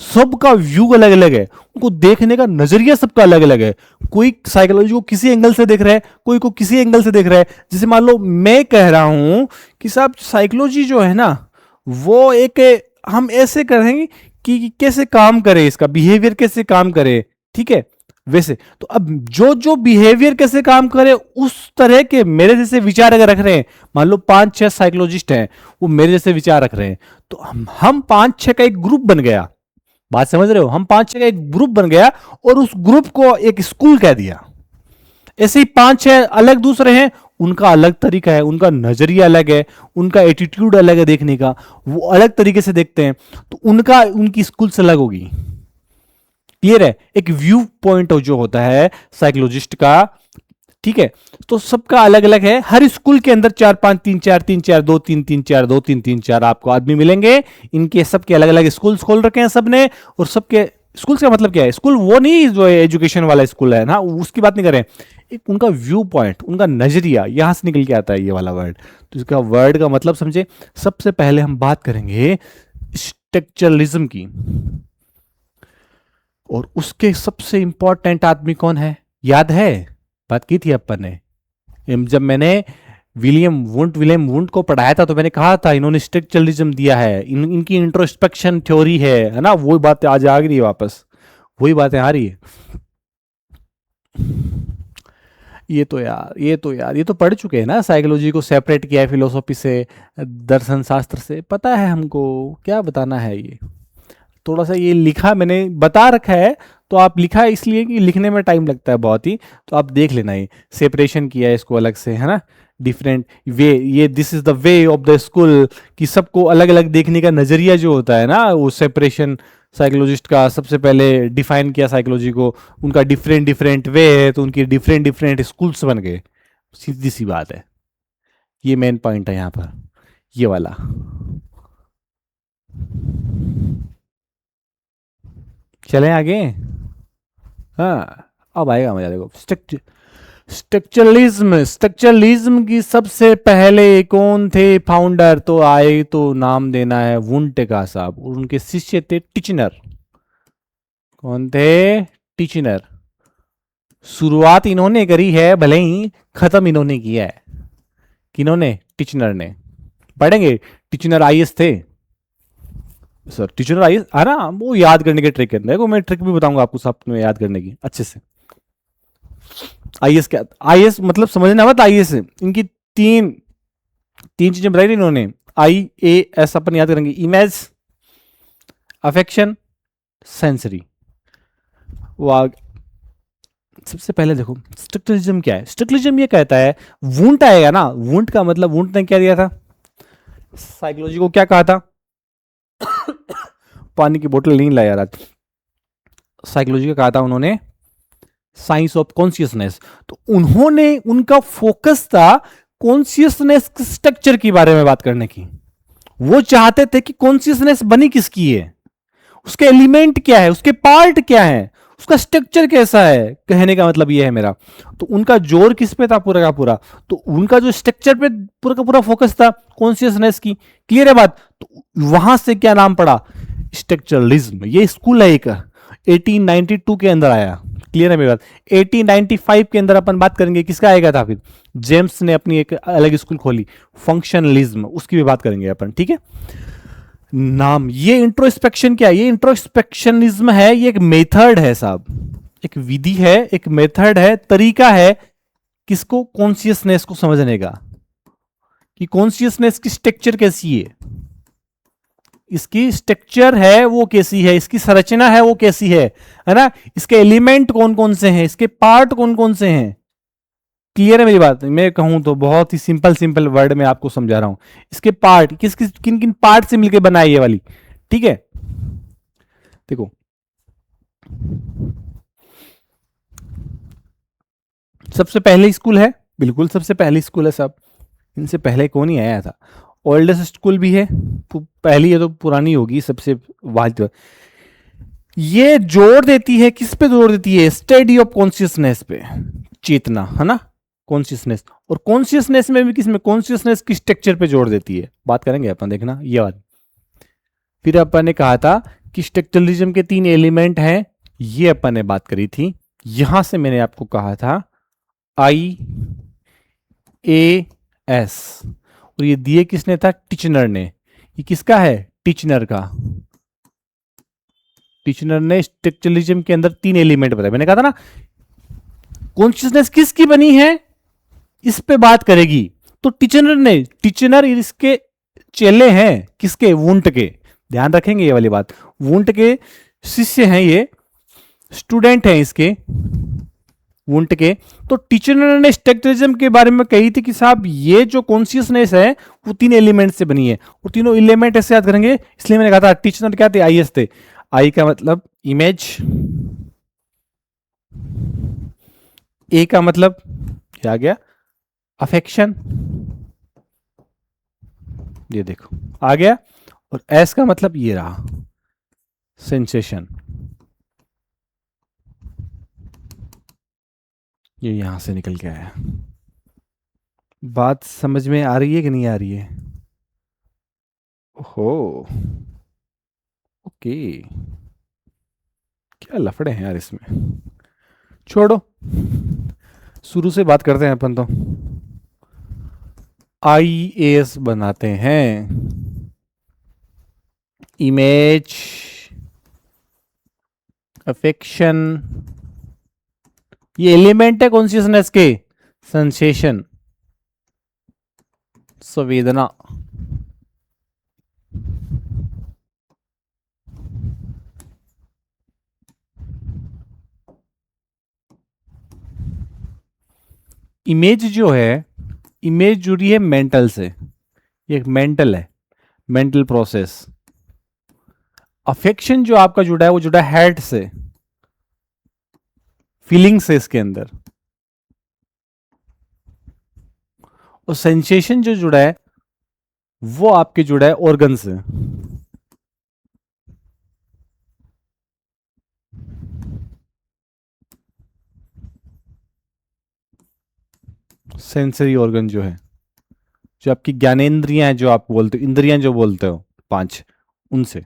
सबका व्यू अलग अलग है, उनको देखने का नजरिया सबका अलग अलग है। कोई साइकोलॉजी को किसी एंगल से देख रहा है, कोई को किसी एंगल से देख रहा है। जैसे मान लो मैं कह रहा हूं कि साहब साइकोलॉजी जो है ना, वो एक, हम ऐसे करेंगे कि कैसे काम करे, इसका बिहेवियर कैसे काम करे, ठीक है। वैसे तो अब जो जो बिहेवियर कैसे काम करे उस तरह के मेरे जैसे विचार अगर रख रहे हैं, मान लो 5-6 साइकोलॉजिस्ट हैं, वो मेरे जैसे विचार रख रहे हैं, तो हम 5-6 का एक ग्रुप बन गया। बात समझ रहे हो? हम 5-6 का एक ग्रुप बन गया और उस ग्रुप को एक स्कूल कह दिया। ऐसे ही 5-6 अलग दूसरे हैं, उनका अलग तरीका है, उनका नजरिया अलग है, उनका एटीट्यूड अलग है देखने का, वो अलग तरीके से देखते हैं, तो उनका उनकी स्कूल से अलग होगी। क्लियर है? एक व्यू पॉइंट जो होता है साइकोलॉजिस्ट का, ठीक है, तो सबका अलग अलग है। हर स्कूल के अंदर 4-5-3-4-3-4 2-3-3-4 2-3-3-4 आपको आदमी मिलेंगे। इनके सबके अलग अलग स्कूल्स खोल रखे हैं सबने, और सबके स्कूल का मतलब क्या है, स्कूल वो नहीं जो एजुकेशन वाला स्कूल है ना, उसकी बात नहीं करें, एक उनका व्यू पॉइंट, उनका नजरिया, यहां से निकल के आता है ये वाला वर्ड। तो इसका वर्ड का मतलब समझे। सबसे पहले हम बात करेंगे स्ट्रक्चरलिज्म की, और उसके सबसे इंपॉर्टेंट आदमी कौन है, याद है? बात की थी अपन ने जब मैंने विलियम वुंट को पढ़ाया था, तो मैंने कहा था इन्होंने स्ट्रक्चरलिज्म दिया है, इनकी इंट्रोस्पेक्शन थ्योरी है ना। वही बातें आज आ रही है वापस, वही बातें आ रही है। ये तो पढ़ चुके हैं ना, साइकोलॉजी को सेपरेट किया है फिलोसॉफी से, दर्शन शास्त्र से, पता है हमको, क्या बताना है ये। थोड़ा सा ये लिखा मैंने, बता रखा है, तो आप लिखा है इसलिए कि लिखने में टाइम लगता है बहुत ही, तो आप देख लेना, ये सेपरेशन किया है इसको अलग से, है ना, डिफरेंट वे, ये this is the way of the school, कि सबको अलग अलग देखने का नजरिया जो होता है ना, वो सेपरेशन साइकोलॉजिस्ट का सबसे पहले डिफाइन किया साइकोलॉजी को। उनका डिफरेंट डिफरेंट वे है, तो उनकी डिफरेंट डिफरेंट स्कूल्स बन गए। सीधी सी बात है, ये मेन पॉइंट है यहाँ पर, ये वाला। चलें आगे? हाँ, अब आएगा मजा, देखो स्ट्रक्चरलिज्म की सबसे पहले कौन थे फाउंडर, तो आए तो नाम देना है वुंट का साहब, और उनके शिष्य थे टिचनर। कौन थे? टिचनर। शुरुआत इन्होंने करी है, भले ही खत्म इन्होंने किया है। किन्होंने? टिचनर ने। पढ़ेंगे, टीचर आईएएस थे सर, टीचर आईएएस है ना, वो याद करने के ट्रिक है। देखो मैं ट्रिक भी बताऊंगा आपको सब में याद करने की अच्छे से। आईएएस क्या, आईएएस मतलब समझना मत, आईएएस इनकी तीन तीन चीजें बताई थी इन्होंने। आई ए एस अपन याद करेंगे, इमेज, अफेक्शन, सेंसरी। वो सबसे पहले देखो स्ट्रक्चरलिज्म क्या है। स्ट्रक्चरलिज्म ये कहता है, वुंट आएगा ना, वुंट का मतलब, वुंट ने क्या दिया था साइकोलॉजी को, क्या कहा था? पानी की बोतल नहीं लाया रहा, साइकोलॉजी का कहा था उन्होंने साइंस ऑफ कॉन्शियसनेस। तो उन्होंने, उनका फोकस था कॉन्शियसनेस स्ट्रक्चर के बारे में बात करने की। वो चाहते थे कि कॉन्शियसनेस बनी किसकी है, उसके एलिमेंट क्या है, उसके पार्ट क्या है, उसका स्ट्रक्चर कैसा है, कहने का मतलब ये है मेरा। तो उनका जोर किस पे था पूरा का पूरा, तो उनका जो स्ट्रक्चर पे पूरा का पूरा फोकस था कॉन्शियसनेस की। क्लियर है बात। तो वहां से क्या नाम पड़ा, स्ट्रक्चरलिज्म। ये स्कूल है एक 1892 के अंदर आया। क्लियर है मेरी बात। 1895 के अंदर अपन बात करेंगे किसका आएगा था, फिर जेम्स ने अपनी एक अलग स्कूल खोली फंक्शनलिज्म, उसकी भी बात करेंगे अपन। ठीक है। नाम ये इंट्रोस्पेक्शन क्या है, ये इंट्रोस्पेक्शनिज्म है, ये एक मेथड है साहब, एक विधि है, एक मेथड है, तरीका है किसको, कॉन्शियसनेस को समझने का, कि कॉन्शियसनेस की स्ट्रक्चर कैसी है, इसकी स्ट्रक्चर है वो कैसी है, इसकी संरचना है वो कैसी है ना, इसके एलिमेंट कौन कौन से हैं, इसके पार्ट कौन कौन से हैं। क्लियर है मेरी बात। मैं कहूं तो बहुत ही सिंपल सिंपल वर्ड में आपको समझा रहा हूं, इसके पार्ट किस किस किन किन पार्ट से मिलकर बनाई ये वाली। ठीक है। देखो सबसे पहले स्कूल है, बिल्कुल सबसे पहली स्कूल है साहब, इनसे पहले कौन ही आया था। ओल्डेस्ट स्कूल भी है, पहली है तो पुरानी होगी सबसे वाहिद। ये जोर देती है किस पे, जोर देती है स्टडी ऑफ कॉन्शियसनेस पे, चेतना है ना, कॉन्शियसनेस। और कॉन्शियसनेस में भी किसमें, कॉन्शियसनेस की स्ट्रक्चर पे जोर देती है, बात करेंगे अपन, देखना ये बात। फिर अपन ने कहा था कि स्ट्रक्चरलिज्म के 3 एलिमेंट हैं, ये अपन ने बात करी थी। यहां से मैंने आपको कहा था IAS, और ये दिए किसने था, टिचनर ने। ये किसका है, टिचनर का। टिचनर ने स्ट्रक्चरलिज्म के अंदर 3 एलिमेंट बताए, मैंने कहा था ना कॉन्शियसनेस किसकी बनी है, इस पे बात करेगी। तो टिचनर ने, टिचनर इसके चेले हैं किसके, वुंट के, ध्यान रखेंगे ये वाली बात। वुंट के शिष्य हैं ये, स्टूडेंट हैं इसके, वुंट के। तो टिचनर ने स्ट्रक्चरलिज्म के बारे में कही थी कि साहब ये जो कॉन्शियसनेस है वो 3 एलिमेंट से बनी है, और तीनों एलिमेंट ऐसे याद करेंगे, इसलिए मैंने कहा था टिचनर क्या थे, IS थे। आई का मतलब इमेज, ए का मतलब क्या आ गया, अफेक्शन, ये देखो आ गया, और एस का मतलब ये रहा, सेंसेशन। ये यहां से निकल के आया। बात समझ में आ रही है कि नहीं आ रही है। ओहो, ओके, क्या लफड़े हैं यार इसमें, छोड़ो, शुरू से बात करते हैं अपन। तो IAS बनाते हैं, इमेज, अफेक्शन, ये एलिमेंट है कॉन्शियसनेस के, सेंसेशन, संवेदना, इमेज जो है, इमेज जुड़ी है मेंटल से, ये एक मेंटल है, मेंटल प्रोसेस। अफेक्शन जो आपका जुड़ा है वो जुड़ा है हार्ट से, फीलिंग से इसके अंदर। और सेंसेशन जो जुड़ा है वो आपके जुड़ा है ऑर्गन से। सेंसरी ऑर्गन जो है, जो आपकी ज्ञानेंद्रियां हैं, जो आप बोलते हो, इंद्रियां जो बोलते हो 5, उनसे।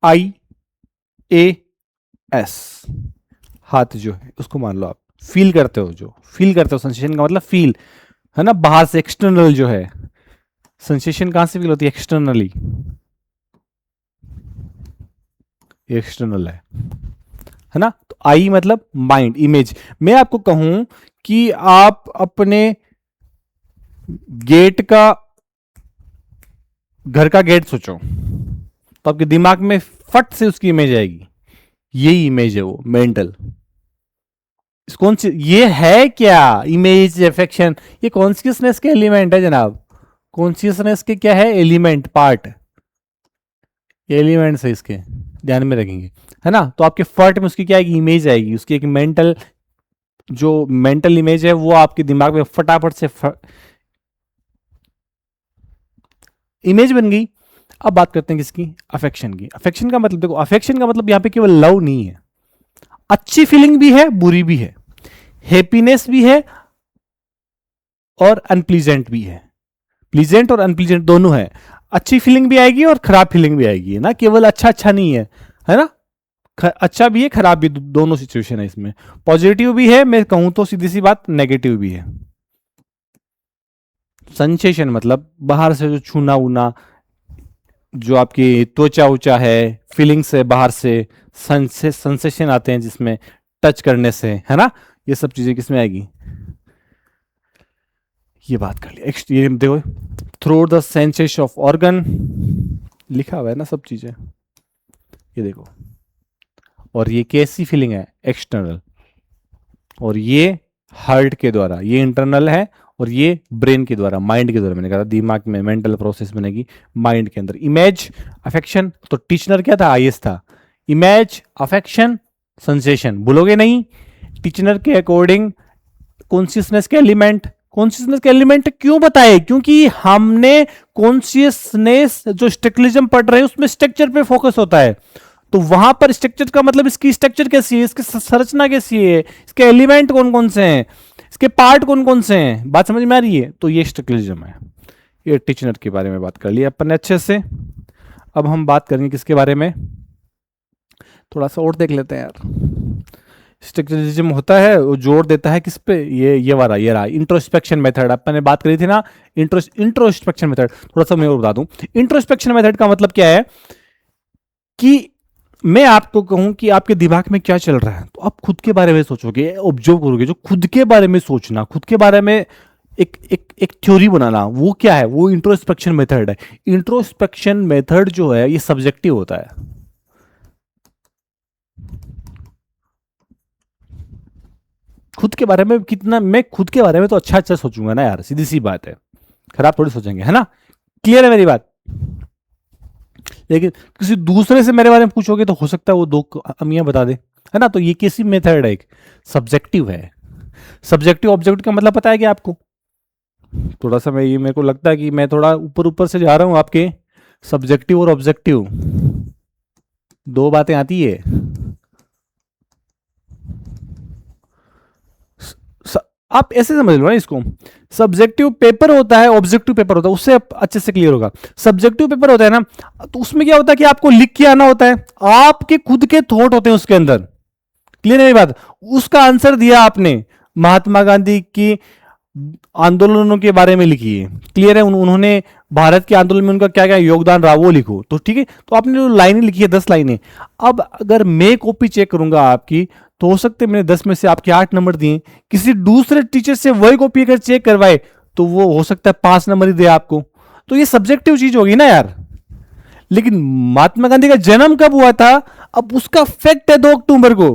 IAS, हाथ जो है उसको मान लो आप, फील करते हो, जो फील करते हो, सेंसेशन का मतलब फील है ना, बाहर से, एक्सटर्नल जो है। सेंसेशन कहां से फील होती है, एक्सटर्नली, एक्सटर्नल है ना। तो आई मतलब माइंड, इमेज। मैं आपको कहूं कि आप अपने गेट का, घर का गेट सोचो, तो आपके दिमाग में फट से उसकी इमेज आएगी, यही इमेज है वो मेंटल। कौन सी ये है क्या, इमेज, अफेक्शन, ये कॉन्शियसनेस के एलिमेंट है जनाब। कॉन्शियसनेस के क्या है, एलिमेंट, पार्ट, एलिमेंट्स है इसके, ध्यान में रखेंगे, है ना। तो आपके फर्ट में उसकी क्या आएगी, इमेज आएगी, उसकी एक मेंटल, जो मेंटल इमेज है वो आपके दिमाग में फटाफट से इमेज बन गई। अब बात करते हैं किसकी, अफेक्शन की। अफेक्शन का मतलब देखो, अफेक्शन का मतलब यहां पे केवल लव नहीं है, अच्छी फीलिंग भी है, बुरी भी है, हैप्पीनेस भी है और अनप्लीजेंट भी है। प्लीजेंट और अनप्लीजेंट दोनों है। अच्छी फीलिंग भी आएगी और खराब फीलिंग भी आएगी ना, केवल अच्छा अच्छा नहीं है ना, अच्छा भी है खराब भी, दोनों सिचुएशन है इसमें। पॉजिटिव भी है, मैं कहूं तो सीधी सी बात नेगेटिव भी है। सेंसेशन मतलब बाहर से जो छूना ऊना, जो आपकी त्वचा उचा है, फीलिंग्स है बाहर से, सेंसेशन आते हैं जिसमें टच करने से, है ना, ये सब चीजें किसमें आएगी, ये बात कर लिया। ये देखो, through the sensation of organ लिखा हुआ है ना सब चीजें, ये देखो। और ये कैसी फीलिंग है, एक्सटर्नल, और ये हार्ट के द्वारा, ये इंटरनल है, और ये ब्रेन के द्वारा, माइंड के द्वारा। मैंने कहा दिमाग में मेंटल प्रोसेस बनेगी माइंड के अंदर। इमेज, अफेक्शन, तो टीचनर क्या था, आईएस था। इमेज, अफेक्शन, सेंसेशन, भूलोगे नहीं। टीचनर के अकॉर्डिंग कॉन्शियसनेस के एलिमेंट, कॉन्शियसनेस के एलिमेंट क्यों बताए, क्योंकि हमने कॉन्शियसनेस जो स्ट्रक्चरलिज्म पढ़ रहे हैं उसमें स्ट्रक्चर पे फोकस होता है। तो वहां पर स्ट्रक्चर का मतलब इसकी स्ट्रक्चर कैसी है, इसकी संरचना कैसी है, इसके एलिमेंट कौन कौन से हैं, इसके पार्ट कौन कौन से हैं, बात समझ में आ रही है। तो ये स्ट्रक्चरलिज्म है। ये टीचनर के बारे में बात कर लिया अपन ने अच्छे से। अब हम बात करेंगे किसके बारे में, थोड़ा सा और देख लेते हैं यार। स्ट्रक्चरलिज्म होता है वो जोर देता है किस पे, ये वाला, ये रहा इंट्रोस्पेक्शन मेथड। अपन ने बात करी थी ना, इंट्रोस्पेक्शन मेथड। थोड़ा सा मैं और बता दूं, इंट्रोस्पेक्शन मेथड का मतलब क्या है कि मैं आपको कहूं कि आपके दिमाग में क्या चल रहा है, तो आप खुद के बारे में सोचोगे, ऑब्जर्व करोगे। जो खुद के बारे में सोचना, खुद के बारे में एक थ्योरी बनाना, वो क्या है, वो इंट्रोस्पेक्शन मेथड है। इंट्रोस्पेक्शन मेथड जो है ये सब्जेक्टिव होता है। खुद के बारे में कितना, मैं खुद के बारे में तो अच्छा अच्छा सोचूंगा ना यार, सीधी सी बात है, खराब थोड़ी सोचेंगे, है ना। क्लियर है मेरी बात। लेकिन किसी दूसरे से मेरे बारे में पूछोगे तो हो सकता है वो दो अमियां बता दे, है ना। तो ये कैसी मेथड है, एक सब्जेक्टिव है। सब्जेक्टिव ऑब्जेक्टिव का मतलब पता है कि आपको, थोड़ा सा मैं, ये मेरे को लगता है कि मैं थोड़ा ऊपर ऊपर से जा रहा हूं आपके। सब्जेक्टिव और ऑब्जेक्टिव दो बातें आती है। आप ऐसे समझ लो ना इसको, सब्जेक्टिव पेपर होता है, ऑब्जेक्टिव पेपर होता है, उससे अच्छे से क्लियर होगा। सब्जेक्टिव पेपर होता है ना, तो उसमें क्या होता है कि आपको लिख के आना होता है, आपके खुद के थॉट होते हैं उसके अंदर। क्लियर है मेरी बात। उसका आंसर दिया आपने, महात्मा गांधी की आंदोलनों के बारे में लिखिए, क्लियर है, उन्होंने भारत के आंदोलन में उनका क्या क्या योगदान रहा वो लिखो, तो ठीक है। तो आपने जो लाइनें लिखी है 10 लाइनें, अब अगर मैं कॉपी चेक करूंगा आपकी, तो हो सकते मैंने 10 में से आपके 8 नंबर दिए, किसी दूसरे टीचर से वही कॉपी अगर चेक करवाए तो वो हो सकता है 5 नंबर ही दे आपको। तो ये सब्जेक्टिव चीज होगी ना यार। लेकिन महात्मा गांधी का जन्म कब हुआ था, अब उसका फैक्ट है 2 अक्टूबर को।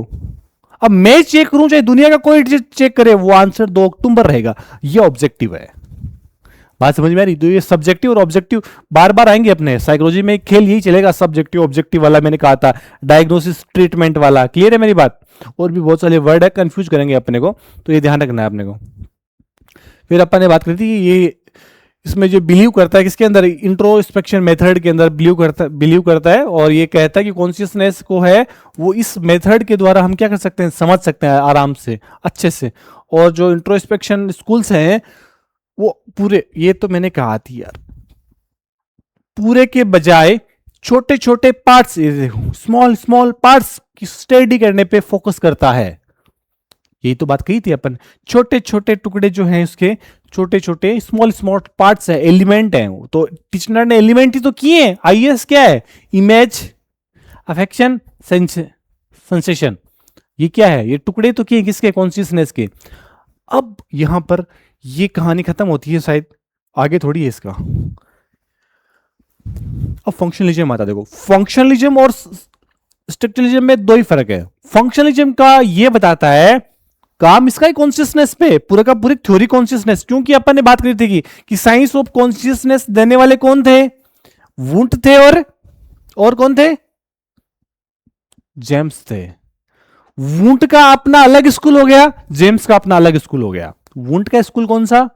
अब मैं चेक करूं चाहे दुनिया का कोई टीचर चेक करे, वो आंसर 2 अक्टूबर रहेगा। ये ऑब्जेक्टिव है। बात समझ में आ रही। तो ये सब्जेक्टिव और ऑब्जेक्टिव बार बार आएंगे अपने साइकोलॉजी में, खेल यही चलेगा, सब्जेक्टिव ऑब्जेक्टिव वाला मैंने कहा था, डायग्नोसिस ट्रीटमेंट वाला। क्लियर है मेरी बात। और भी बहुत सारे वर्ड है, कंफ्यूज करेंगे अपने को, तो ये ध्यान रखना है अपने को। फिर अपन ने बात करी थी ये, इसमें जो बिलीव करता है किसके अंदर, इंट्रोस्पेक्शन मेथड के अंदर बिलीव करता है, और ये कहता है कि कॉन्शियसनेस को है वो इस मेथड के द्वारा हम क्या कर सकते हैं, समझ सकते हैं आराम से, अच्छे से। और जो इंट्रोस्पेक्शन स्कूल्स हैं वो पूरे, ये तो मैंने कहा थी यार, पूरे के बजाय छोटे छोटे पार्ट्स, स्मॉल स्मॉल पार्ट्स की स्टडी करने पे फोकस करता है। यही तो बात कही थी अपन, छोटे छोटे टुकड़े जो हैं उसके, छोटे छोटे स्मॉल स्मॉल पार्ट्स है, एलिमेंट है। तो टीचर ने एलिमेंट ही तो किए हैं। आईएस क्या है, इमेज, अफेक्शन, सेंसेशन। ये क्या है, ये टुकड़े तो किए किसके, कॉन्शियसनेस के। अब यहां पर ये कहानी खत्म होती है शायद, आगे थोड़ी है इसका। अब फंक्शनलिज्म आता, देखो फंक्शनलिज्म और स्ट्रक्चरलिज्म में 2 ही फर्क है। फंक्शनलिज्म का ये बताता है काम इसका ही कॉन्शियसनेस पे, पूरा का पूरी थ्योरी कॉन्शियसनेस। क्योंकि अपन ने बात करी थी कि साइंस ऑफ कॉन्शियसनेस देने वाले कौन थे, वुंट थे, और कौन थे, जेम्स थे। वुंट का अपना अलग स्कूल हो गया, जेम्स का अपना अलग स्कूल हो गया। वुंट का स्कूल कौन सा,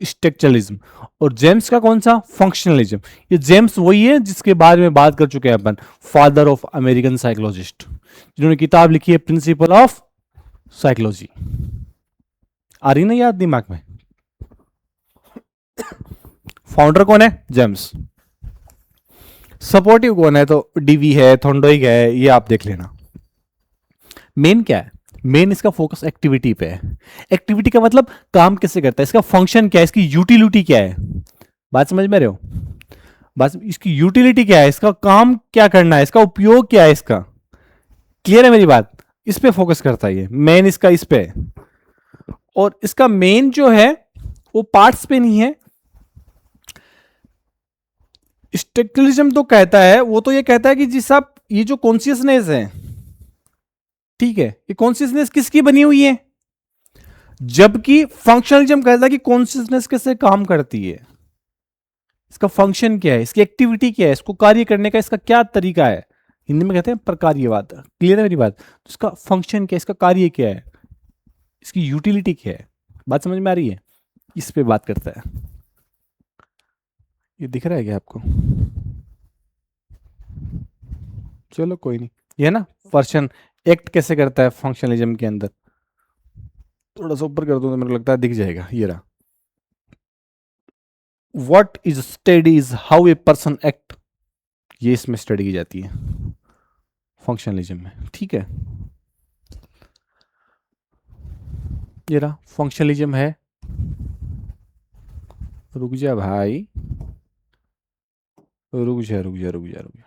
स्ट्रक्चरलिज्म, और जेम्स का कौन सा, फंक्शनलिज्म। ये जेम्स वही है जिसके बारे में बात कर चुके हैं अपन, फादर ऑफ अमेरिकन साइकोलॉजिस्ट, जिन्होंने किताब लिखी है प्रिंसिपल ऑफ साइकोलॉजी। आ रही ना याद दिमाग में? फाउंडर कौन है, जेम्स। सपोर्टिव कौन है, तो डीवी है, थॉर्नडाइक है, ये आप देख लेना। मेन क्या है, मेन इसका फोकस एक्टिविटी पे है। एक्टिविटी का मतलब काम कैसे करता है, इसका फंक्शन क्या है, इसकी यूटिलिटी क्या है। बात समझ में रहे हो? बस इसकी यूटिलिटी क्या है, इसका काम क्या करना है, इसका उपयोग क्या है, इसका क्लियर है मेरी बात? इस पे फोकस करता है ये, मेन इसका इस पे। और इसका मेन जो है वो पार्ट्स पे नहीं है। स्ट्रक्चरलिज्म तो कहता है, वो तो ये कहता है कि जी साहब ये जो कॉन्शियसनेस है, ठीक है, ये कॉन्शियसनेस किसकी बनी हुई है, जबकि फंक्शनलिज्म कहता है कि कॉन्शियसनेस कैसे काम करती है, इसका फंक्शन क्या है, इसकी एक्टिविटी क्या है, इसको कार्य करने का इसका क्या तरीका है। हिंदी में कहते हैं प्रकार्यवाद। क्लियर है मेरी बात? तो इसका फंक्शन क्या है, इसका कार्य क्या है, इसकी यूटिलिटी क्या है। बात समझ में आ रही है? इस पे बात करता है। ये दिख रहा है क्या आपको? चलो कोई नहीं, ये ना पर्सन एक्ट कैसे करता है फंक्शनलिज्म के अंदर, थोड़ा सा ऊपर कर दूं तो मेरे को लगता है दिख जाएगा। ये रहा, what is study is how a person act, ये इसमें स्टडी की जाती है फंक्शनलिज्म में, ठीक है। ये रहा फंक्शनलिज्म है, रुक जा भाई, रुक जा रुक जा रुक जा रुक जा।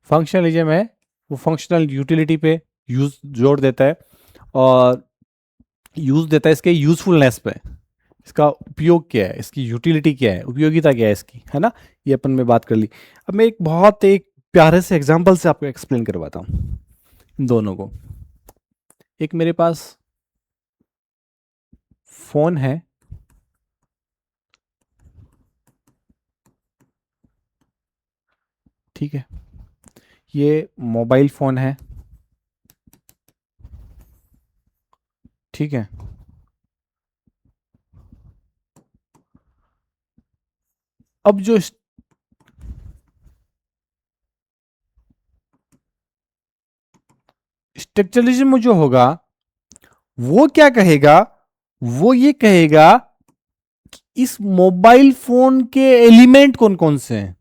फंक्शनलिज्म है, वो फंक्शनल यूटिलिटी पे यूज जोर देता है, और यूज देता है इसके यूजफुलनेस पे, इसका उपयोग क्या है, इसकी यूटिलिटी क्या है, उपयोगिता क्या है इसकी, है ना। ये अपन में बात कर ली। अब मैं एक प्यारे से एग्जांपल से आपको एक्सप्लेन करवाता हूँ इन दोनों को। एक मेरे पास फोन है, ठीक है, ये मोबाइल फोन है, ठीक है। अब जो स्ट्रक्चरलिज्म जो होगा वो क्या कहेगा, वो ये कहेगा कि इस मोबाइल फोन के एलिमेंट कौन कौन से हैं।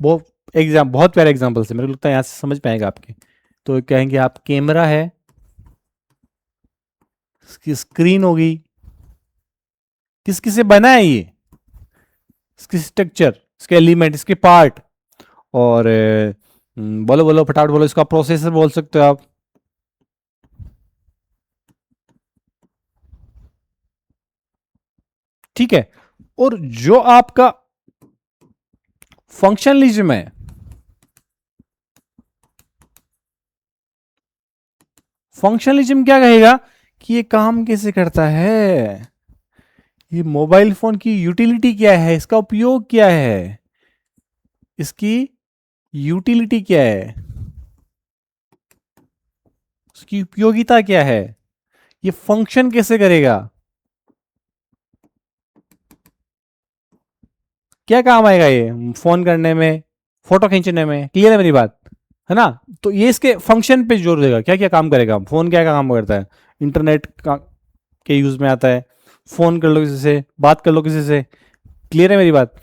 बहुत प्यारे एग्जांपल से मेरे को लगता है यहां से समझ पाएगा आपके। तो कहेंगे आप कैमरा है, इसकी स्क्रीन होगी, किस किस से बना है ये, इसकी स्ट्रक्चर, इसके एलिमेंट, इसके पार्ट, और बोलो बोलो फटाफट बोलो, इसका प्रोसेसर बोल सकते हो आप, ठीक है। और जो आपका फंक्शनलिज्म है, फंक्शनलिज्म क्या कहेगा कि ये काम कैसे करता है, ये मोबाइल फोन की यूटिलिटी क्या है, इसका उपयोग क्या है, इसकी यूटिलिटी क्या है, उसकी उपयोगिता क्या है, ये फंक्शन कैसे करेगा, क्या काम आएगा ये फोन करने में, फोटो खींचने में। क्लियर है मेरी बात, है ना। तो ये इसके फंक्शन पे जोर देगा, क्या क्या काम करेगा फोन, क्या क्या काम करता है, इंटरनेट का के यूज में आता है, फोन कर लो किसी से, बात कर लो किसी से। क्लियर है मेरी बात?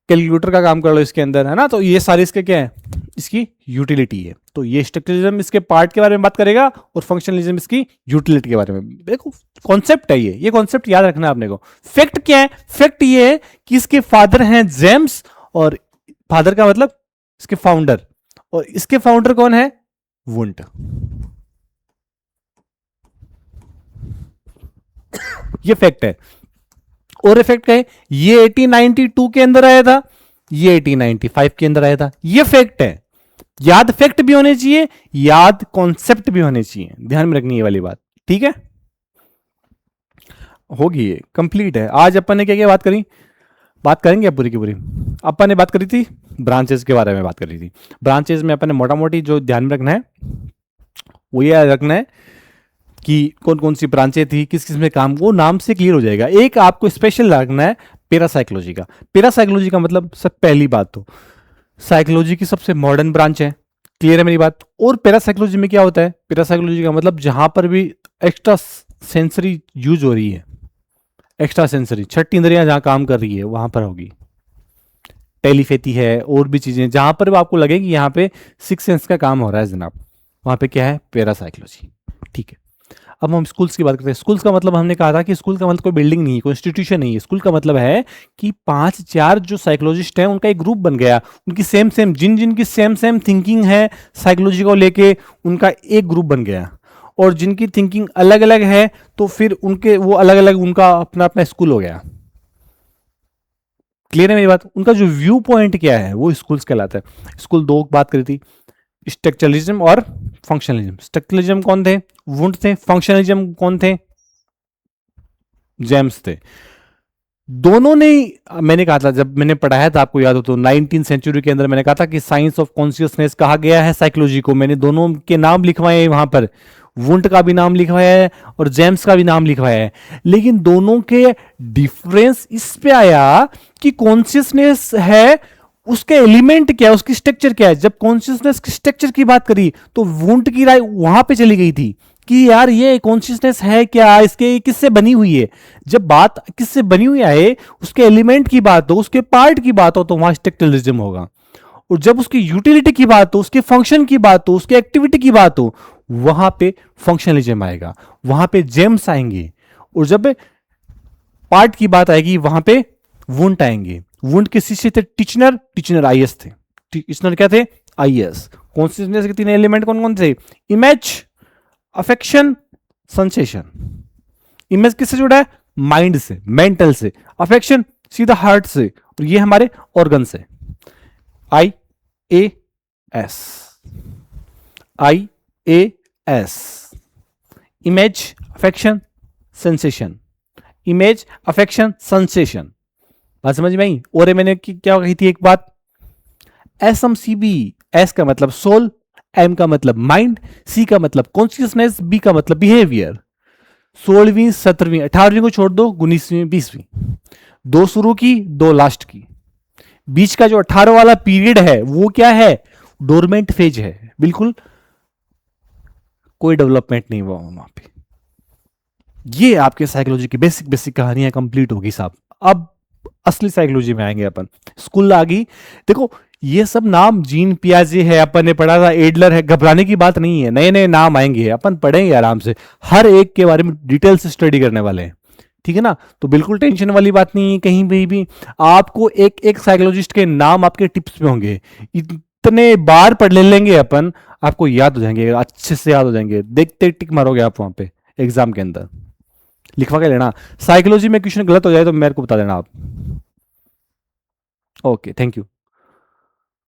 कैलकुलेटर का काम कर लो इसके अंदर, है ना। तो ये सारी इसके क्या है, इसकी यूटिलिटी है। तो ये स्ट्रक्चरलिज्म इसके पार्ट के बारे में बात करेगा, और फंक्शनलिज्म इसकी यूटिलिटी के बारे में। देखो कॉन्सेप्ट है ये कॉन्सेप्ट याद रखना है आपने को। फैक्ट क्या है, फैक्ट ये है कि इसके फादर हैं जेम्स, और फादर का मतलब इसके फाउंडर, और इसके फाउंडर कौन है, वुंट। ये फैक्ट है। और इफेक्ट क्या है, ये 1892 के अंदर आया था, ये 1895 के अंदर आया था। ये फैक्ट है। याद फैक्ट भी होने चाहिए, याद कॉन्सेप्ट भी होने चाहिए, ध्यान में रखनी ये वाली बात, ठीक है। होगी ये कंप्लीट है। आज अपन ने क्या क्या बात करी, बात करेंगे अब पूरी की पूरी। अपन ने बात करी थी ब्रांचेस के बारे में, बात करी थी ब्रांचेस में अपन ने मोटा मोटी जो ध्यान में रखना है वो ये रखना है कि कौन कौन सी ब्रांचें थी, किस किस में काम, वो नाम से क्लियर हो जाएगा। एक आपको स्पेशल रखना है पैरासाइकोलॉजी का। पैरासाइकोलॉजी का मतलब सब पहली बात तो साइकोलॉजी की सबसे मॉडर्न ब्रांच है, क्लियर है मेरी बात। और पैरासाइकोलॉजी में क्या होता है, पैरासाइकोलॉजी का मतलब जहां पर भी एक्स्ट्रा सेंसरी यूज हो रही है, एक्स्ट्रा सेंसरी छठी इंद्रियां जहां काम कर रही है वहां पर होगी। टेलीपैथी है और भी चीजें जहां पर आपको लगे कि यहाँ पे सिक्स सेंस का काम हो रहा है जनाब, वहां पे क्या है, पैरासाइकोलॉजी। ठीक है, अब हम स्कूल्स की बात करते हैं। स्कूल्स का मतलब हमने कहा था कि स्कूल का मतलब कोई बिल्डिंग नहीं है, कोई इंस्टीट्यूशन नहीं है। स्कूल का मतलब है कि 5-4 जो साइकोलॉजिस्ट हैं उनका एक ग्रुप बन गया, उनकी सेम सेम जिन जिन की सेम सेम थिंकिंग है साइकोलॉजी को लेके, उनका एक ग्रुप बन गया। और जिनकी थिंकिंग अलग अलग है तो फिर उनके वो अलग अलग उनका अपना अपना स्कूल हो गया। क्लियर है मेरी बात। उनका जो व्यू पॉइंट क्या है वो स्कूल्स कहलाता है। स्कूल दो बात करी थी, स्ट्रक्चरलिज्म और फंक्शनलिज्म। स्ट्रक्चरलिज्म कौन थे, वुंट थे। फंक्शनलिज्म कौन थे, जेम्स थे। दोनों ने, मैंने कहा था जब मैंने पढ़ाया था आपको याद हो तो 19th सेंचुरी के अंदर मैंने कहा था कि साइंस ऑफ कॉन्शियसनेस कहा गया है साइकोलॉजी को। मैंने दोनों के नाम लिखवाए वहां पर, वुंट का भी नाम लिखवाया है और जेम्स का भी नाम लिखवाया है। लेकिन दोनों के डिफरेंस इस पे आया कि कॉन्शियसनेस है उसके एलिमेंट क्या है, उसकी स्ट्रक्चर क्या है। जब कॉन्शियसनेस की स्ट्रक्चर की बात करी तो वुंट की राय वहां पे चली गई थी कि यार ये कॉन्शियसनेस है क्या, इसके किससे बनी हुई है। जब बात किससे बनी हुई है, उसके एलिमेंट की बात हो, उसके पार्ट की बात हो, तो वहां स्ट्रक्चरलिज्म होगा। और जब उसकी यूटिलिटी की बात हो, उसके फंक्शन की बात हो, उसके एक्टिविटी की बात हो, वहां पे फंक्शनलिज्म आएगा, वहां पे जेम्स आएंगे। और जब पार्ट की बात आएगी वहां पे वुंट आएंगे। वुंट के शिष्य थे टिचनर, टिचनर आईएस थे। टिचनर क्या थे, आईएस। कॉन्शियसनेस के तीन एलिमेंट कौन कौन थे, इमेज, अफेक्शन, सेंसेशन। इमेज किससे जुड़ा है, माइंड से, मेंटल से। अफेक्शन सीधा हार्ट से, और ये हमारे ऑर्गन से। I A S, I A S, image, affection, sensation. Image, affection, sensation. बात समझ में आई। और मैंने क्या कही थी एक बात, S M C B. S का मतलब सोल, एम का मतलब माइंड, सी का मतलब कॉन्शियसनेस, बी का मतलब बिहेवियर। 16वीं 17वीं 18वीं को छोड़ दो, 19वीं 20वीं, दो शुरू की दो लास्ट की। बीच का जो 18 वाला पीरियड है वो क्या है, डोरमेंट फेज है, बिल्कुल कोई डेवलपमेंट नहीं हुआ वहां पे। ये आपके साइकोलॉजी की बेसिक बेसिक कहानियां कंप्लीट होगी साहब। अब असली साइकोलॉजी में आएंगे अपन। स्कूल आ गई, देखो ये सब नाम, जीन पियाजे है, अपन ने पढ़ा था, एडलर है, घबराने की बात नहीं है। नए नए नाम आएंगे, अपन पढ़ेंगे आराम से, हर एक के बारे में डिटेल से स्टडी करने वाले हैं, ठीक है ना। तो बिल्कुल टेंशन वाली बात नहीं है कहीं भी आपको एक एक साइकोलॉजिस्ट के नाम आपके टिप्स में होंगे। इतने बार पढ़ ले लेंगे अपन, आपको याद हो जाएंगे, अच्छे से याद हो जाएंगे। देखते टिक मारोगे आप वहां पे एग्जाम के अंदर, लिखवा के लेना। साइकोलॉजी में क्वेश्चन गलत हो जाए तो मेरे को बता देना आप। Okay, thank you.